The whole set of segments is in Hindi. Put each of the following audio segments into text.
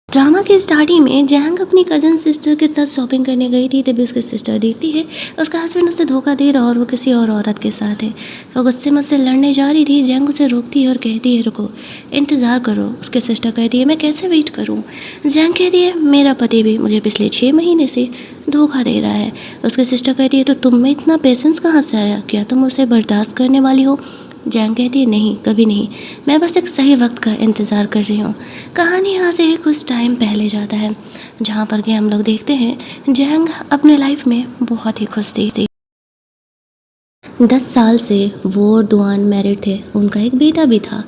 ड्रामा के स्टार्टिंग में जैंग अपनी कज़न सिस्टर के साथ शॉपिंग करने गई थी। तभी उसकी सिस्टर देखती है उसका हस्बैंड उसे धोखा दे रहा और वो किसी और औरत के साथ है। वो गुस्से में उससे लड़ने जा रही थी। जैंग उसे रोकती है और कहती है रुको, इंतज़ार करो। उसकी सिस्टर कहती है मैं कैसे वेट करूँ। जैंग कहती है मेरा पति भी मुझे पिछले 6 महीने से धोखा दे रहा है। उसकी सिस्टर कहती है तो तुम में इतना पेशेंस कहाँ से आया, क्या तुम उसे बर्दाश्त करने वाली हो। जैंग कहती है नहीं, कभी नहीं, मैं बस एक सही वक्त का इंतज़ार कर रही हूँ। कहानी यहाँ से कुछ टाइम पहले जाता है जहाँ पर कि हम लोग देखते हैं जैंग अपने लाइफ में बहुत ही खुश थी। 10 साल से वो और दुआन मैरिड थे, उनका एक बेटा भी था।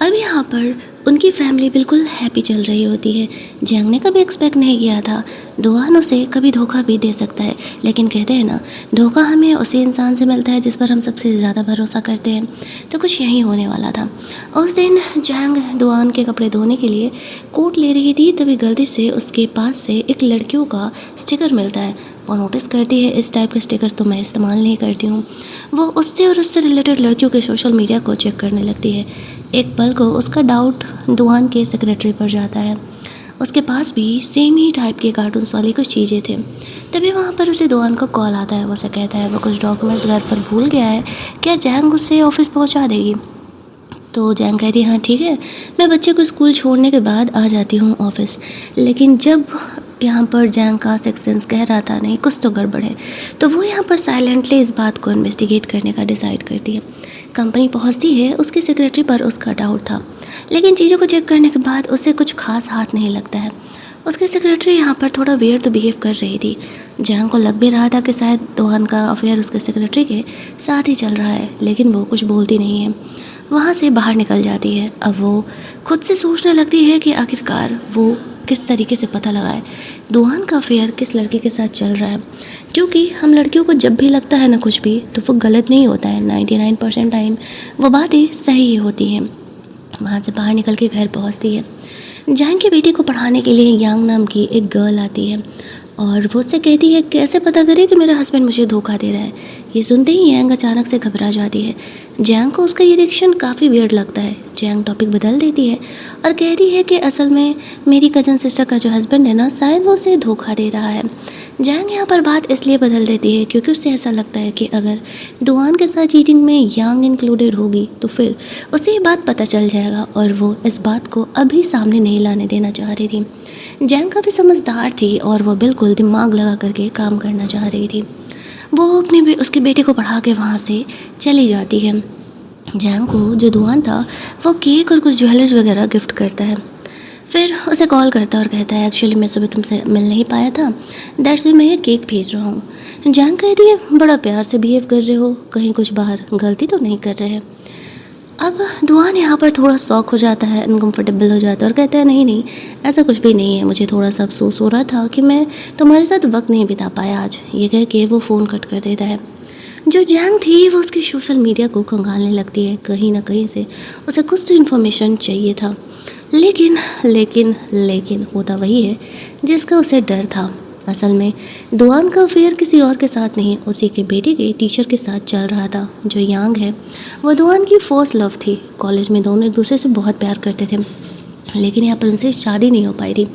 अब यहाँ पर उनकी फैमिली बिल्कुल हैप्पी चल रही होती है। जैंग ने कभी एक्सपेक्ट नहीं किया था दुआन उसे कभी धोखा भी दे सकता है, लेकिन कहते हैं ना धोखा हमें उसी इंसान से मिलता है जिस पर हम सबसे ज़्यादा भरोसा करते हैं। तो कुछ यही होने वाला था। उस दिन जैंग दुआन के कपड़े धोने के लिए कोट ले रही थी, तभी गलती से उसके पास से एक लड़कियों का स्टिकर मिलता है। वो नोटिस करती है इस टाइप के स्टिकर्स तो मैं इस्तेमाल नहीं करती हूँ। वो उससे और उससे रिलेटेड लड़कियों के सोशल मीडिया को चेक करने लगती है। एक पल को उसका डाउट दुआन के सेक्रेटरी पर जाता है। उसके पास भी सेम ही टाइप के कार्टून्स वाली कुछ चीज़ें थे। तभी वहाँ पर उसे दुआन का कॉल आता है। वो उसे कहता है वो कुछ डॉक्यूमेंट्स घर पर भूल गया है, क्या जैंग उसे ऑफिस पहुँचा देगी। तो जैंग कहती है हाँ ठीक है, मैं बच्चे को स्कूल छोड़ने के बाद आ जाती हूँ ऑफिस। लेकिन जब यहाँ पर जैंग का सेक्सेंस कह रहा था नहीं कुछ तो गड़बड़ है, तो वो यहाँ पर साइलेंटली इस बात को इन्वेस्टिगेट करने का डिसाइड करती है। कंपनी पहुँचती है, उसके सेक्रेटरी पर उसका डाउट था, लेकिन चीज़ों को चेक करने के बाद उसे कुछ खास हाथ नहीं लगता है। उसके सेक्रेटरी यहाँ पर थोड़ा वियर्ड तो बिहेव कर रही थी। जैंग को लग भी रहा था कि शायद दुआन का अफेयर उसके सेक्रेटरी के साथ ही चल रहा है, लेकिन वो कुछ बोलती नहीं है। वहाँ से बाहर निकल जाती है। अब वो खुद से सोचने लगती है कि आखिरकार वो किस तरीके से पता लगाए दुआन का अफेयर किस लड़के के साथ चल रहा है, क्योंकि हम लड़कियों को जब भी लगता है ना कुछ भी तो वो गलत नहीं होता है। 99% टाइम वो बातें सही ही होती हैं। वहाँ से बाहर निकल के घर पहुँचती है। जैंग की बेटी को पढ़ाने के लिए यांग नाम की एक गर्ल आती है और वो उससे कहती है कैसे पता करे कि मेरा हस्बैंड मुझे धोखा दे रहा है। ये सुनते ही यांग अचानक से घबरा जाती है। जैंग को उसका ये रिएक्शन काफ़ी वियर्ड लगता है। जैंग टॉपिक बदल देती है और कहती है कि असल में मेरी कज़न सिस्टर का जो हस्बैंड है ना शायद वो उसे धोखा दे रहा है। जैंग यहाँ पर बात इसलिए बदल देती है क्योंकि उससे ऐसा लगता है कि अगर दुआन के साथ चीटिंग में यांग इंक्लूडेड होगी तो फिर उसे ये बात पता चल जाएगा और वो इस बात को अभी सामने नहीं लाने देना चाह रही थी। जैंग काफ़ी समझदार थी और वो बिल्कुल दिमाग लगा करके काम करना चाह रही थी। वो उसके बेटे को पढ़ा के वहाँ से चली जाती है। जैंग को जो दुआन था वो केक और कुछ ज्वेलर्स वगैरह गिफ्ट करता है। फिर उसे कॉल करता है और कहता है एक्चुअली मैं सुबह तुमसे मिल नहीं पाया था, दैट्स वाई मैं ये केक भेज रहा हूँ। जैंग कहती है बड़ा प्यार से बिहेव कर रहे हो, कहीं कुछ बाहर गलती तो नहीं कर रहे हैं। अब दुआन यहाँ पर थोड़ा शॉक हो जाता है, अनकम्फर्टेबल हो जाता है और कहता है नहीं नहीं ऐसा कुछ भी नहीं है, मुझे थोड़ा सा अफसोस हो रहा था कि मैं तुम्हारे साथ वक्त नहीं बिता पाया आज। ये कह के वो फ़ोन कट कर देता है। जो जैंग थी वो उसकी सोशल मीडिया को खंगालने लगती है। कहीं ना कहीं से उसे कुछ तो इन्फॉर्मेशन चाहिए था, लेकिन लेकिन लेकिन होता वही है जिसका उसे डर था। असल में दुआन का अफेयर किसी और के साथ नहीं, उसी के बेटे के टीचर के साथ चल रहा था। जो यांग है वो दुआन की फर्स्ट लव थी। कॉलेज में दोनों एक दूसरे से बहुत प्यार करते थे, लेकिन यहाँ पर उनसे शादी नहीं हो पाई थी।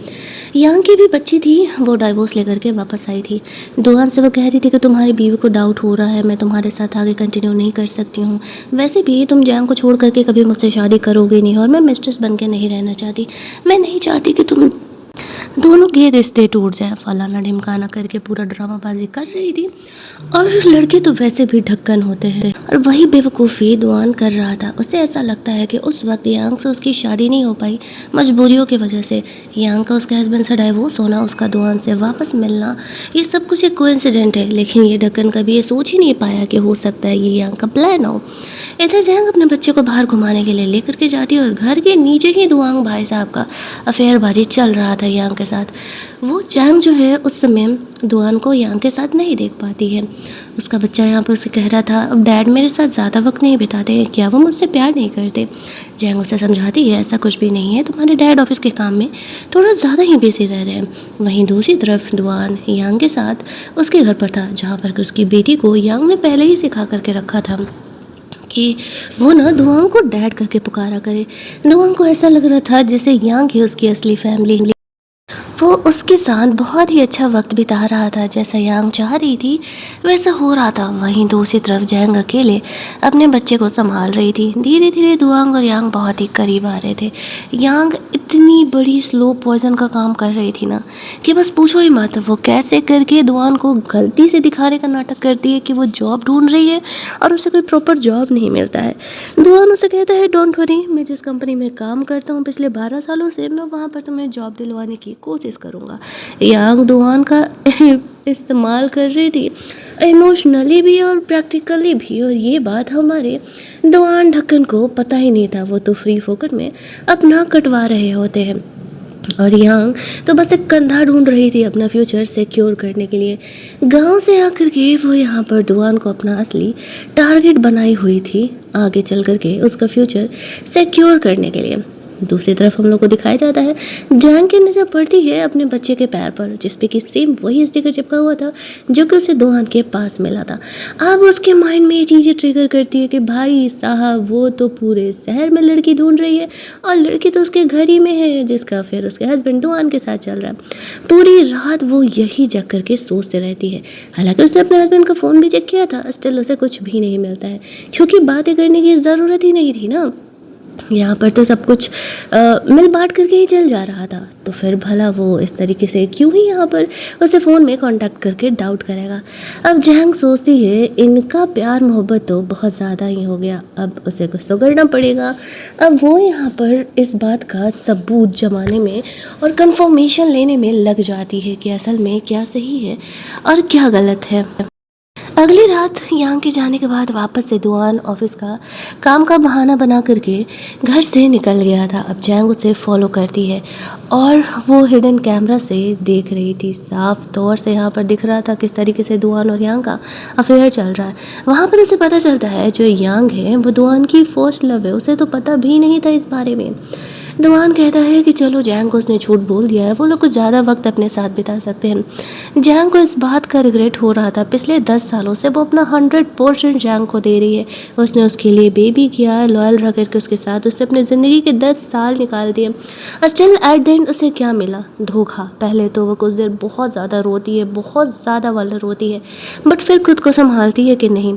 यांग की भी बच्ची थी, वो डाइवोर्स लेकर के वापस आई थी। दुआन से वो कह रही थी कि तुम्हारी बीवी को डाउट हो रहा है, मैं तुम्हारे साथ आगे कंटिन्यू नहीं कर सकती हूँ, वैसे भी तुम जैंग को छोड़ करके कभी मुझसे शादी करोगे नहीं और मैं मिस्ट्रेस बन के नहीं रहना चाहती, मैं नहीं चाहती कि तुम दोनों के रिश्ते टूट जाए, फलाना ढिमकाना करके पूरा ड्रामाबाजी कर रही थी। और लड़के तो वैसे भी ढक्कन होते हैं और वही बेवकूफ़ी दुआन कर रहा था। उसे ऐसा लगता है कि उस वक्त यांग से उसकी शादी नहीं हो पाई मजबूरियों की वजह से। यांग का उसके हस्बैंड से डाइवोर्स होना, उसका दुआन से वापस मिलना, ये सब कुछ एक कोइंसिडेंट है। लेकिन ये ढक्कन कभी ये सोच ही नहीं पाया कि हो सकता है ये यांग का प्लान हो। इधर जैंग अपने बच्चे को बाहर घुमाने के लिए लेकर के जाती है और घर के नीचे ही दुआंग भाई साहब का अफेयरबाजी चल रहा था यांग के साथ। वो जैंग जो है उस समय दुआन को यांग के साथ नहीं देख पाती है। उसका बच्चा यहाँ पर उसे कह रहा था अब डैड मेरे साथ ज़्यादा वक्त नहीं बिताते हैं, क्या वो मुझसे प्यार नहीं करते। जैंग उसे समझाती है ऐसा कुछ भी नहीं है, तुम्हारे डैड ऑफिस के काम में थोड़ा ज़्यादा ही बिजी रह रहे हैं। वहीं दूसरी तरफ दुआन यांग के साथ उसके घर पर था, जहाँ पर उसकी बेटी को यांग ने पहले ही सिखा करके रखा था कि वो ना दुआंग को डैड करके पुकारा करे। दुआंग को ऐसा लग रहा था जैसे यांग ही उसकी असली फैमिली वो उसके साथ बहुत ही अच्छा वक्त बिता रहा था, जैसा यांग चाह रही थी वैसा हो रहा था। वहीं दूसरी तरफ जैंग अकेले अपने बच्चे को संभाल रही थी। धीरे धीरे दुआंग और यांग बहुत ही करीब आ रहे थे। यांग इतनी बड़ी स्लो पॉइजन का काम कर रही थी ना कि बस पूछो ही मत। वो कैसे करके दुआन को गलती से दिखाने का नाटक करती है कि वो जॉब ढूंढ रही है और उसे कोई प्रॉपर जॉब नहीं मिलता है। दुआन उसे कहता है, डोंट वरी, मैं जिस कंपनी में काम करता हूँ पिछले 12 सालों से, मैं वहाँ पर तुम्हें जॉब दिलवाने की कोशिश करूँगा। यांग दुआन का इस्तेमाल कर रही थी, इमोशनली भी और प्रैक्टिकली भी। और ये बात हमारे दुआन ढक्कन को पता ही नहीं था। वो तो फ्री फोकट में अपना कटवा रहे होते हैं और यांग तो बस एक कंधा ढूंढ रही थी अपना फ्यूचर सिक्योर करने के लिए। गांव से आकर के वो यहाँ पर दुआन को अपना असली टारगेट बनाई हुई थी, आगे चल कर के उसका फ्यूचर सिक्योर करने के लिए। दूसरी तरफ हम लोग को दिखाया जाता है जैंग की नज़र पड़ती है अपने बच्चे के पैर पर, जिसपे कि सेम वही स्टिकर चिपका हुआ था जो कि उसे दुआन के पास मिला था। अब उसके माइंड में ये चीज़ें ट्रिगर करती है कि भाई साहब, वो तो पूरे शहर में लड़की ढूंढ रही है और लड़की तो उसके घर ही में है, जिसका फिर उसके हस्बैंड दुआन के साथ चल रहा है। पूरी रात वो यही जग करके सोचते रहती है। हालांकि उसने अपने हस्बैंड का फ़ोन भी चेक किया था, स्टिल उसे कुछ भी नहीं मिलता है, क्योंकि बातें करने की ज़रूरत ही नहीं थी ना। यहाँ पर तो सब कुछ मिल बांट करके ही चल जा रहा था, तो फिर भला वो इस तरीके से क्यों ही यहाँ पर उसे फ़ोन में कांटेक्ट करके डाउट करेगा। अब जैंग सोचती है इनका प्यार मोहब्बत तो बहुत ज़्यादा ही हो गया, अब उसे कुछ तो करना पड़ेगा। अब वो यहाँ पर इस बात का सबूत जमाने में और कंफर्मेशन लेने में लग जाती है कि असल में क्या सही है और क्या गलत है। अगली रात यहाँ के जाने के बाद वापस से दुआन ऑफिस का काम का बहाना बना करके घर से निकल गया था। अब जैंग उसे फॉलो करती है और वो हिडन कैमरा से देख रही थी। साफ तौर से यहाँ पर दिख रहा था किस तरीके से दुआन और यांग का अफेयर चल रहा है। वहाँ पर उसे पता चलता है जो यांग है वो दुआन की फर्स्ट लव है, उसे तो पता भी नहीं था इस बारे में। दुआन कहता है कि चलो जैंग को उसने झूठ बोल दिया है, वो लोग कुछ ज़्यादा वक्त अपने साथ बिता सकते हैं। जैंग को इस बात का रिग्रेट हो रहा था, पिछले 10 सालों से वो अपना 100% जैंग को दे रही है। उसने उसके लिए बेबी किया, लॉयल रह करके उसके साथ उससे अपने ज़िंदगी के 10 साल निकाल दिए। स्टिल एट द एंड उसे क्या मिला? धोखा। पहले तो वो कुछ देर बहुत ज़्यादा रोती है, बहुत ज़्यादा वाला रोती है, बट फिर खुद को संभालती है कि नहीं,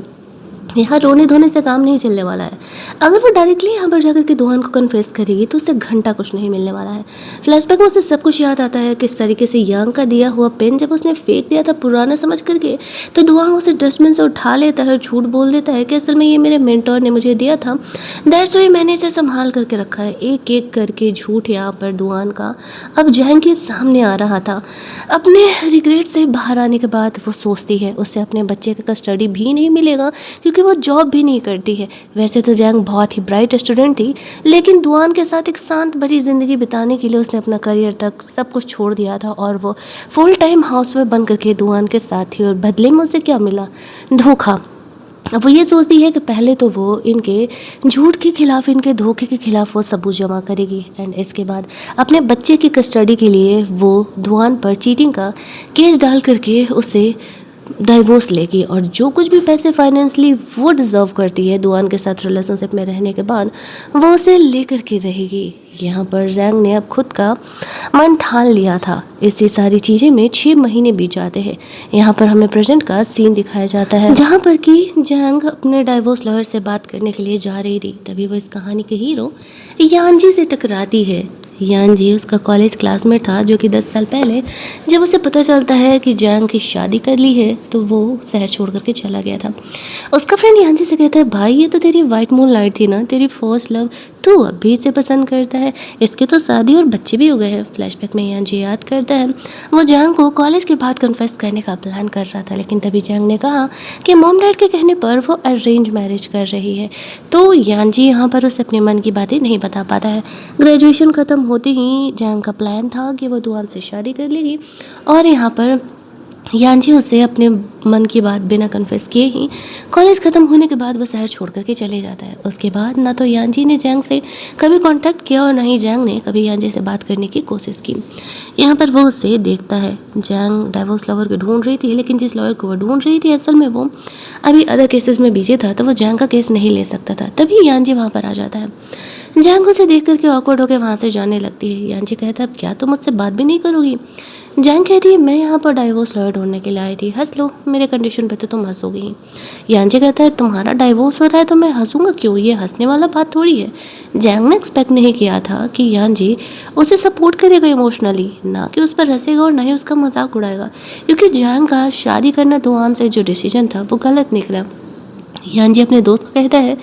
यहाँ रोने धोने से काम नहीं चलने वाला है। अगर वो डायरेक्टली यहाँ पर जाकर के दुआन को कन्फेस करेगी तो उससे घंटा कुछ नहीं मिलने वाला है। फ्लैशबैक में उसे सब कुछ याद आता है किस तरीके से यांग का दिया हुआ पेन जब उसने फेंक दिया था पुराना समझ करके, तो दुआन उसे डस्टबिन से उठा लेता है और झूठ बोल देता है कि असल में ये मेरे मेंटोर ने मुझे दिया था, दैट्स वाई मैंने इसे संभाल करके रखा है। एक एक करके झूठ यहाँ पर दुआन का अब जैंग के सामने आ रहा था। अपने रिग्रेट से बाहर आने के बाद वो सोचती है उससे अपने बच्चे का कस्टडी भी नहीं मिलेगा, क्योंकि वो जॉब भी नहीं करती है। वैसे तो जैंग बहुत ही ब्राइट स्टूडेंट थी, लेकिन दुआन के साथ एक शांत भरी ज़िंदगी बिताने के लिए उसने अपना करियर तक सब कुछ छोड़ दिया था और वो फुल टाइम हाउसवाइफ बन करके दुआन के साथ थी। और बदले में उसे क्या मिला? धोखा। अब वो ये सोचती है कि पहले तो वो इनके झूठ के खिलाफ, इनके धोखे के खिलाफ वो सबूत जमा करेगी, एंड इसके बाद अपने बच्चे की कस्टडी के लिए वो दुआन पर चीटिंग का केस डाल करके उसे डाइवोर्स लेगी और जो कुछ भी पैसे फाइनेंशली वो डिज़र्व करती है दुआन के साथ रिलेशनशिप में रहने के बाद वो उसे लेकर के रहेगी। यहाँ पर जैंग ने अब खुद का मन ठान लिया था। इसी सारी चीज़ें में 6 महीने बीत जाते हैं। यहाँ पर हमें प्रेजेंट का सीन दिखाया जाता है जहाँ पर कि जैंग अपने डाइवोर्स लॉयर से बात करने के लिए जा रही थी। तभी वो इस कहानी के हीरो यांजी से टकराती है। यांजी उसका कॉलेज क्लासमेट था जो कि 10 साल पहले जब उसे पता चलता है कि जैंग की शादी कर ली है तो वो शहर छोड़ करके चला गया था। उसका फ्रेंड यांजी से कहता है, भाई ये तो तेरी वाइट मून लाइट थी ना, तेरी फर्स्ट लव, तू अब भी इसे पसंद करता है, इसके तो शादी और बच्चे भी हो गए हैं। फ्लैशबैक में यांजी याद करता है वो जैंग को कॉलेज के बाद कन्फेस करने का प्लान कर रहा था, लेकिन तभी जैंग ने कहा कि मॉम डैड के कहने पर वो अरेंज मैरिज कर रही है। तो यांजी यहाँ पर उसे अपने मन की बातें नहीं बता पाता है। ग्रेजुएशन ख़त्म होते ही जैंग का प्लान था कि वो दुआन से शादी कर लेगी और यहाँ पर यांजी उसे अपने मन की बात बिना कन्फेस किए ही कॉलेज ख़त्म होने के बाद वो शहर छोड़ करके चले जाता है। उसके बाद ना तो यांजी ने जैंग से कभी कांटेक्ट किया और ना ही जैंग ने कभी यांजी से बात करने की कोशिश की। यहाँ पर वो उसे देखता है। जैंग डाइवोर्स लवर को ढूंढ रही थी, लेकिन जिस लॉयर को वो ढूंढ रही थी असल में वो अभी अदर केसेस में बिजी था, तो वो जैंग का केस नहीं ले सकता था। तभी यांजी वहाँ पर आ जाता है। जैंग उसे देख कर के ऑकवर्ड होकर वहाँ से जाने लगती है। यांजी कहता है, अब क्या तुम मुझसे बात भी नहीं करोगी? जैंग कहती है, मैं यहाँ पर डाइवोर्स लॉयर ढूंढने के लिए आई थी, हंस लो, मेरे कंडीशन पे तो तुम हंसोगी ही। यांजी कहता है, तुम्हारा डाइवोर्स हो रहा है तो मैं हंसूंगा क्यों? ये हंसने वाला बात थोड़ी है। जैंग ने एक्सपेक्ट नहीं किया था कि यांजी उसे सपोर्ट करेगा इमोशनली, ना कि उस पर हंसेगा और ना ही उसका मजाक उड़ाएगा, क्योंकि जैंग का शादी करना दुआन से जो डिसीजन था वो गलत निकला। यांजी अपने दोस्त को कहता है,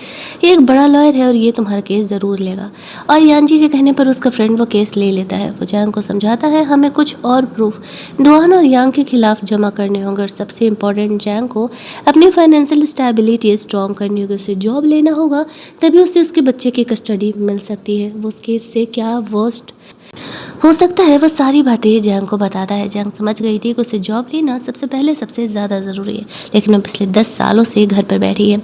ये एक बड़ा लॉयर है और ये तुम्हारा केस ज़रूर लेगा। और यांजी के कहने पर उसका फ्रेंड वो केस ले लेता है। वो जैंग को समझाता है, हमें कुछ और प्रूफ दुआन और यांग के खिलाफ जमा करने होंगे, और सबसे इम्पोर्टेंट जैंग को अपनी फाइनेंशियल स्टेबिलिटी स्ट्रॉन्ग करनी होगी, उसे जॉब लेना होगा, तभी उससे उसके बच्चे की कस्टडी मिल सकती है। वो उस केस से क्या वर्स्ट हो सकता है वो सारी बातें जैंग को बताता है। जैंग समझ गई थी कि उसे जॉब लेना सबसे पहले सबसे ज़्यादा ज़रूरी है, लेकिन वो पिछले 10 सालों से घर पर बैठी है।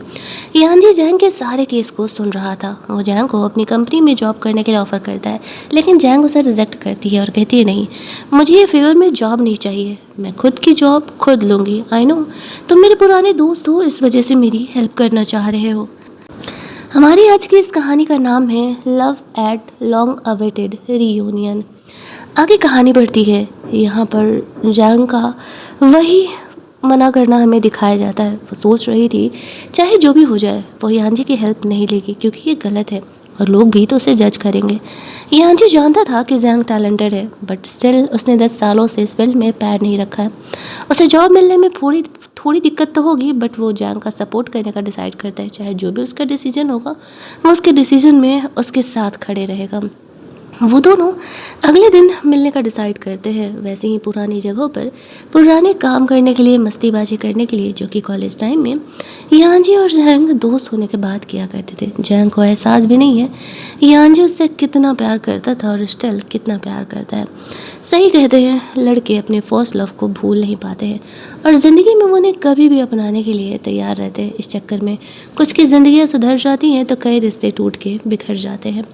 यांजी जैंग के सारे केस को सुन रहा था। वो जैंग को अपनी कंपनी में जॉब करने के लिए ऑफ़र करता है, लेकिन जैंग उसे रिजेक्ट करती है और कहती है, नहीं, मुझे ये फेवर में जॉब नहीं चाहिए, मैं खुद की जॉब खुद लूँगी। आई नो तुम मेरे पुराने दोस्त हो, इस वजह से मेरी हेल्प करना चाह रहे हो। हमारी आज की इस कहानी का नाम है love at long awaited reunion. आगे कहानी बढ़ती है। यहाँ पर जैंग का वही मना करना हमें दिखाया जाता है। वो सोच रही थी चाहे जो भी हो जाए वो यांजी की हेल्प नहीं लेगी, क्योंकि ये गलत है और लोग भी तो उसे जज करेंगे। यांजी जानता था कि जैंग टैलेंटेड है, बट स्टिल उसने 10 सालों से इस फील्ड में पैर नहीं रखा है। उसे जॉब मिलने में थोड़ी थोड़ी दिक्कत तो होगी, बट वो जैंग का सपोर्ट करने का डिसाइड करता है। चाहे जो भी उसका डिसीजन होगा वो उसके डिसीजन में उसके साथ खड़े रहेगा। वो दोनों अगले दिन मिलने का डिसाइड करते हैं, वैसे ही पुरानी जगहों पर पुराने काम करने के लिए, मस्तीबाजी करने के लिए, जो कि कॉलेज टाइम में यांजी और जैंग दोस्त होने के बाद किया करते थे। जैंग को एहसास भी नहीं है यांजी उससे कितना प्यार करता था और स्टिल कितना प्यार करता है। सही कहते हैं, लड़के अपने फर्स्ट लव को भूल नहीं पाते हैं और ज़िंदगी में वो उन्हें कभी भी अपनाने के लिए तैयार रहते हैं। इस चक्कर में कुछ की ज़िंदगियाँ सुधर जाती हैं तो कई रिश्ते टूट के बिखर जाते हैं।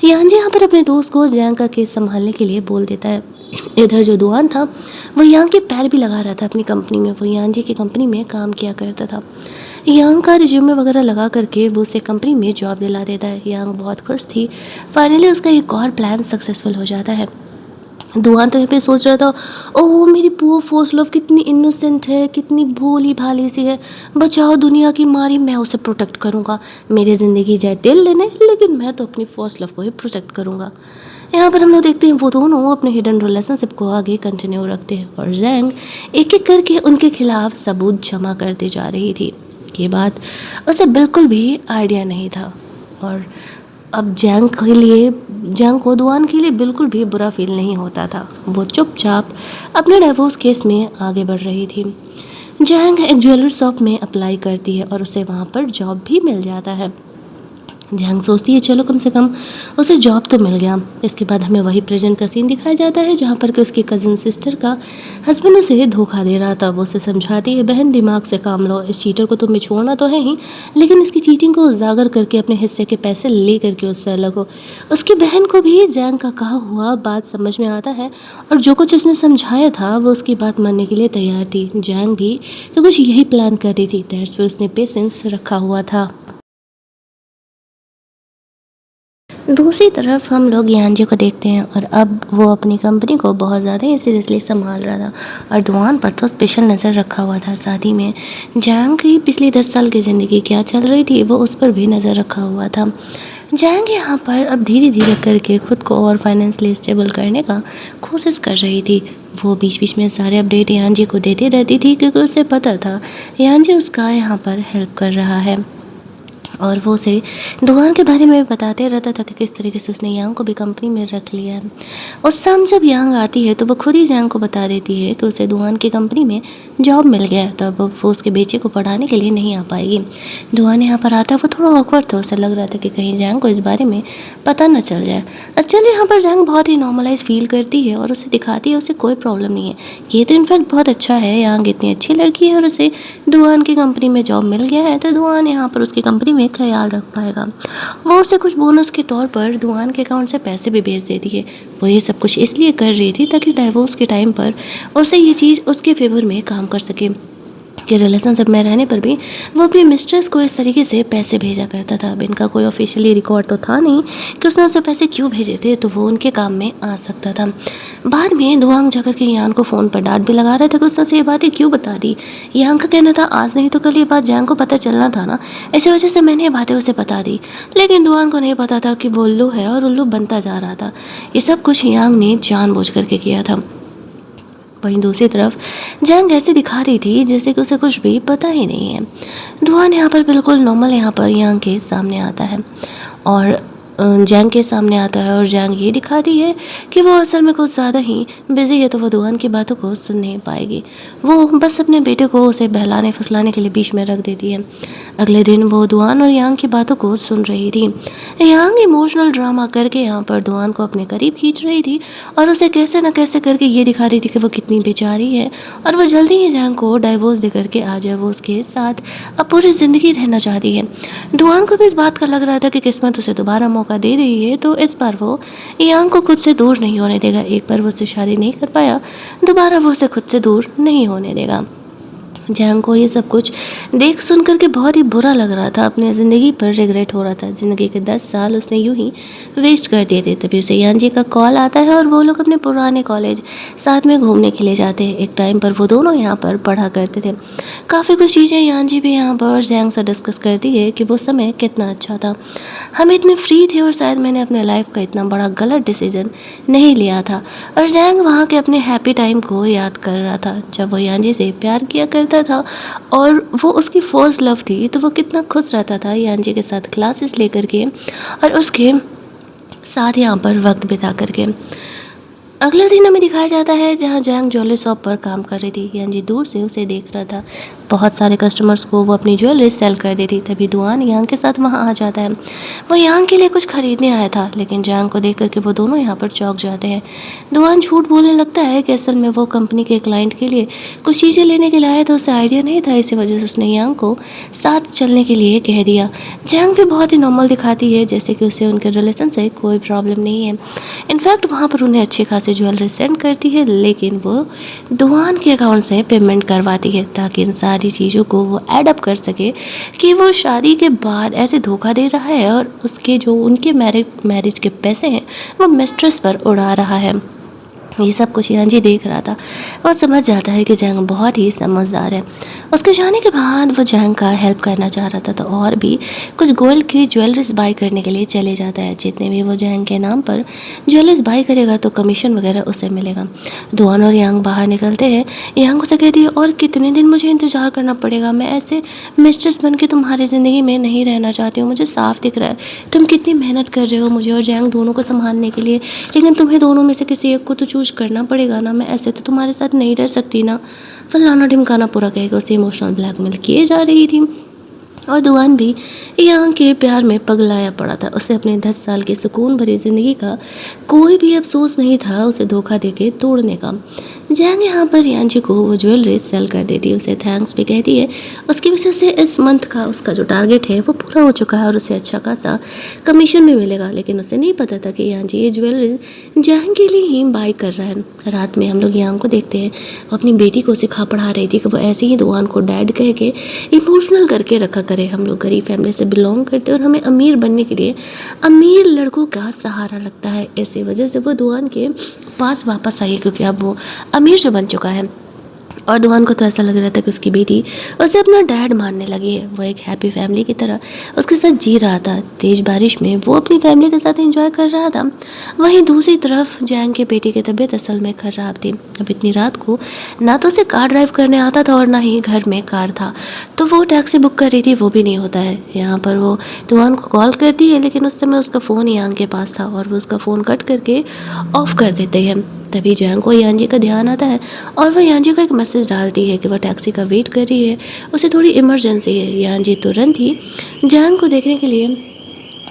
यांजी यहाँ पर अपने दोस्त को जैंग का केस संभालने के लिए बोल देता है। इधर जो दुआन था वो यांग के पैर भी लगा रहा था अपनी कंपनी में। वो यांजी की कंपनी में काम किया करता था। यांग का रिज्यूमे वगैरह लगा करके वो उसे कंपनी में जॉब दिला देता है। यांग बहुत खुश थी, फाइनली उसका एक और प्लान सक्सेसफुल हो जाता है। दुआन तो यहाँ पे सोच रहा था, ओह मेरी पुअर फर्स्ट लव कितनी इनोसेंट है, कितनी भोली भाली सी है, बचाओ दुनिया की मारी, मैं उसे प्रोटेक्ट करूँगा। मेरी ज़िंदगी जाए दिल लेने, लेकिन मैं तो अपनी फर्स्ट लव को ही प्रोटेक्ट करूँगा। यहाँ पर हम लोग देखते हैं वो दोनों अपने हिडन रिलेशनशिप को आगे कंटिन्यू रखते हैं और जैंग एक एक करके उनके खिलाफ सबूत जमा करते जा रही थी। ये बात उसे बिल्कुल भी आइडिया नहीं था और अब जैंग को दुआन के लिए बिल्कुल भी बुरा फील नहीं होता था। वो चुपचाप अपने डाइवोर्स केस में आगे बढ़ रही थी। जैंग एक ज्वेलरी शॉप में अप्लाई करती है और उसे वहाँ पर जॉब भी मिल जाता है। जैंग सोचती है चलो कम से कम उसे जॉब तो मिल गया। इसके बाद हमें वही प्रेजेंट का सीन दिखाया जाता है जहाँ पर कि उसकी कज़न सिस्टर का हस्बैंड उसे धोखा दे रहा था। वो उसे समझाती है, बहन दिमाग से काम लो, इस चीटर को तुम्हें छोड़ना तो है ही, लेकिन इसकी चीटिंग को उजागर करके अपने हिस्से के पैसे ले करके उससे अलग हो। उसकी बहन को भी जैंग का कहा हुआ बात समझ में आता है और जो कुछ उसने समझाया था वो उसकी बात मानने के लिए तैयार थी। जैंग भी तो कुछ यही प्लान कर रही थी, दैट्स पे उसने पेशेंस रखा हुआ था। दूसरी तरफ हम लोग यांजी को देखते हैं और अब वो अपनी कंपनी को बहुत ज़्यादा ही सीरियसली संभाल रहा था और दुआन पर तो स्पेशल नज़र रखा हुआ था। साथ ही में जैंग की पिछली 10 साल की ज़िंदगी क्या चल रही थी वो उस पर भी नज़र रखा हुआ था। जैंग यहाँ पर अब धीरे धीरे करके खुद को और फाइनेंशियली स्टेबल करने का कोशिश कर रही थी। वो बीच बीच में सारे अपडेट यांजी को देती रहती थी क्योंकि उसे पता था यांजी उसका यहाँ पर हेल्प कर रहा है और वो उसे दुआन के बारे में बताते रहता था कि किस तरीके से उसने यांग को भी कंपनी में रख लिया है। उस शाम जब यांग आती है तो वो खुद ही यांग को बता देती है कि उसे दुआन की कंपनी में जॉब मिल गया है, तब वो उसके बेटे को पढ़ाने के लिए नहीं आ पाएगी। दुआन यहाँ पर आता है, वो थोड़ा ऑकवर्ड था, उसे लग रहा था कि कहीं यांग को इस बारे में पता न चल जाए। एक्चुअली यहाँ पर यांग बहुत ही नॉर्मलाइज फील करती है और उसे दिखाती है उसे कोई प्रॉब्लम नहीं है, ये तो इनफैक्ट बहुत अच्छा है, यांग इतनी अच्छी लड़की है और उसे दुआन की कंपनी में जॉब मिल गया है तो दुआन यहाँ पर उसकी कंपनी में ख्याल रख पाएगा। वो उसे कुछ बोनस के तौर पर दुआन के अकाउंट से पैसे भी भेज देती है। वो ये सब कुछ इसलिए कर रही थी ताकि डाइवोर्स के टाइम पर उसे ये चीज़ उसके फेवर में काम कर सके। कि रिलेशनशिप में रहने पर भी वो अपनी मिस्ट्रेस को इस तरीके से पैसे भेजा करता था। अब इनका कोई ऑफिशियली रिकॉर्ड तो था नहीं कि उसने उसे पैसे क्यों भेजे थे, तो वो उनके काम में आ सकता था। बाद में दुआंग जाकर के यांग को फ़ोन पर डांट भी लगा रहा था कि उसने उसे ये बातें क्यों बता दी। यांग का कहना था आज नहीं तो कल ये बात जैंग को पता चलना था ना, इसी वजह से मैंने ये बातें उसे बता दी। लेकिन दुआंग को नहीं पता था कि वो उल्लू है और उल्लू बनता जा रहा था। ये सब कुछ यांग ने जानबूझ करके किया था। वहीं दूसरी तरफ जैंग ऐसे दिखा रही थी जैसे कि उसे कुछ भी पता ही नहीं है। डुआन यहाँ पर बिल्कुल नॉर्मल यहाँ पर यांग के सामने आता है और जैंग के सामने आता है और जैंग ये दिखाती है कि वो असल में कुछ ज़्यादा ही बिजी है, तो वो दुआन की बातों को सुन नहीं पाएगी। वो बस अपने बेटे को उसे बहलाने फुसलाने के लिए बीच में रख देती है। अगले दिन वो दुआन और यांग की बातों को सुन रही थी। यांग इमोशनल ड्रामा करके यहाँ पर दुआन को अपने करीब खींच रही थी और उसे कैसे न कैसे करके ये दिखा रही थी कि वो कितनी बेचारी है और वो जल्दी ही जैंग को डाइवोर्स दे करके आ जाए, वो उसके साथ अब पूरी ज़िंदगी रहना चाहती है। डुआन को भी इस बात का लग रहा था कि किस्मत उसे दोबारा मौका दे रही है, तो इस बार वो यांग को खुद से दूर नहीं होने देगा। एक बार वो उससे शादी नहीं कर पाया, दोबारा वो उसे खुद से दूर नहीं होने देगा। जैंग को ये सब कुछ देख सुन करके बहुत ही बुरा लग रहा था, अपने ज़िंदगी पर रिग्रेट हो रहा था। ज़िंदगी के 10 साल उसने यूं ही वेस्ट कर दिए थे। तभी उसे यांजी का कॉल आता है और वो लोग अपने पुराने कॉलेज साथ में घूमने के लिए जाते हैं। एक टाइम पर वो दोनों यहाँ पर पढ़ा करते थे। काफ़ी कुछ चीज़ें यांजी भी यहाँ पर जैंग से डिस्कस करती है कि वो समय कितना अच्छा था, हम इतने फ्री थे और शायद मैंने अपने लाइफ का इतना बड़ा गलत डिसीजन नहीं लिया था। और जैंग वहाँ के अपने हैप्पी टाइम को याद कर रहा था जब वो यांजी से प्यार किया करता था और वो उसकी फर्स्ट लव थी, तो वो कितना खुश रहता था यांजी के साथ क्लासेस लेकर के और उसके साथ यहाँ पर वक्त बिता करके। अगला सीन हमें दिखाया जाता है जहाँ जैंग ज्वेलरी शॉप पर काम कर रही थी। यांजी दूर से उसे देख रहा था। बहुत सारे कस्टमर्स को वो अपनी ज्वेलरी सेल कर देती। तभी दुआन यांग के साथ वहाँ आ जाता है। वो यांग के लिए कुछ खरीदने आया था, लेकिन जैंग को देख करके वो दोनों यहाँ पर चौंक जाते हैं। दुआन झूठ बोलने लगता है कि असल में वो कंपनी के क्लाइंट के लिए कुछ चीज़ें लेने के लिए आया था, उसे आइडिया नहीं था, इसी वजह से उसने यांग को साथ चलने के लिए कह दिया। जैंग भी बहुत ही नॉर्मल दिखाती है, जैसे कि उसे उनके रिलेशन से कोई प्रॉब्लम नहीं है। इनफैक्ट वहाँ पर उन्हें अच्छे खासे ज्वेलरी सेंड करती है, लेकिन वो दुआन के अकाउंट से पेमेंट करवाती है ताकि इन सारी चीज़ों को वो ऐड अप कर सके कि वो शादी के बाद ऐसे धोखा दे रहा है और उसके जो उनके मैरिज के पैसे हैं वो मिस्ट्रेस पर उड़ा रहा है। ये सब कुछ यांजी देख रहा था। वो समझ जाता है कि जैंग बहुत ही समझदार है। उसके जाने के बाद वो जैंग का हेल्प करना चाह रहा था, तो और भी कुछ गोल्ड की ज्वेलरीज बाई करने के लिए चले जाता है। जितने भी वो जैंग के नाम पर ज्वेलरीज बाई करेगा तो कमीशन वगैरह उसे मिलेगा। दुआन और यांग बाहर निकलते हैं। यांग उसे कहती है और कितने दिन मुझे इंतज़ार करना पड़ेगा, मैं ऐसे मिस्ट्रेस बन के तुम्हारी ज़िंदगी में नहीं रहना चाहती हूँ। मुझे साफ दिख रहा है तुम कितनी मेहनत कर रहे हो मुझे और जैंग दोनों को संभालने के लिए, लेकिन तुम्हें दोनों में से किसी एक को तो चूज करना पड़ेगा ना, मैं ऐसे तो तुम्हारे साथ नहीं रह सकती ना। फलाना ढिमकाना पूरा कहेगा। उसे इमोशनल ब्लैकमेल किए जा रही थी और दुआन भी यहाँ के प्यार में पगलाया पड़ा था। उसे अपने 10 साल की सुकून भरी ज़िंदगी का कोई भी अफसोस नहीं था उसे धोखा देके तोड़ने का। जैंग यहाँ पर यांजी को वो ज्वेलरी सेल कर देती है, उसे थैंक्स भी कहती है। उसकी वजह से इस मंथ का उसका जो टारगेट है वो पूरा हो चुका है और उसे अच्छा खासा कमीशन भी मिलेगा। लेकिन उसे नहीं पता था कि यांजी ये ज्वेलरी जैंग के लिए ही बाई कर रहा है। रात में हम लोग यांग को देखते हैं, वो अपनी बेटी को सिखा पढ़ा रही थी कि वो ऐसे ही दुआन को डैड कह के इमोशनल करके रखा करे। हम लोग गरीब फैमिली से बिलोंग करते हैं और हमें अमीर बनने के लिए अमीर लड़कों का सहारा लगता है। इसी वजह से वो दुआन के पास वापस आई, क्योंकि अब वो अमीर जो बन चुका है और दुआन को तो ऐसा लग रहा था कि उसकी बेटी उसे अपना डैड मानने लगी है। वो एक हैप्पी फैमिली की तरह उसके साथ जी रहा था। तेज बारिश में वो अपनी फैमिली के साथ एंजॉय कर रहा था। वहीं दूसरी तरफ जैंग के बेटी की तबीयत असल में खराब थी। अब इतनी रात को ना तो उसे कार ड्राइव करने आता था और ना ही घर में कार था, तो वो टैक्सी बुक कर रही थी, वो भी नहीं होता है। यहाँ पर वो दुआन को कॉल करती है, लेकिन उस समय उसका फ़ोन यांग के पास था और वो उसका फ़ोन कट करके ऑफ कर देते हैं। तभी जैंग को यांजी का ध्यान आता है और वह यांजी को एक मैसेज डालती है कि वह टैक्सी का वेट कर रही है, उसे थोड़ी इमरजेंसी है। यांजी तुरंत ही जैंग को देखने के लिए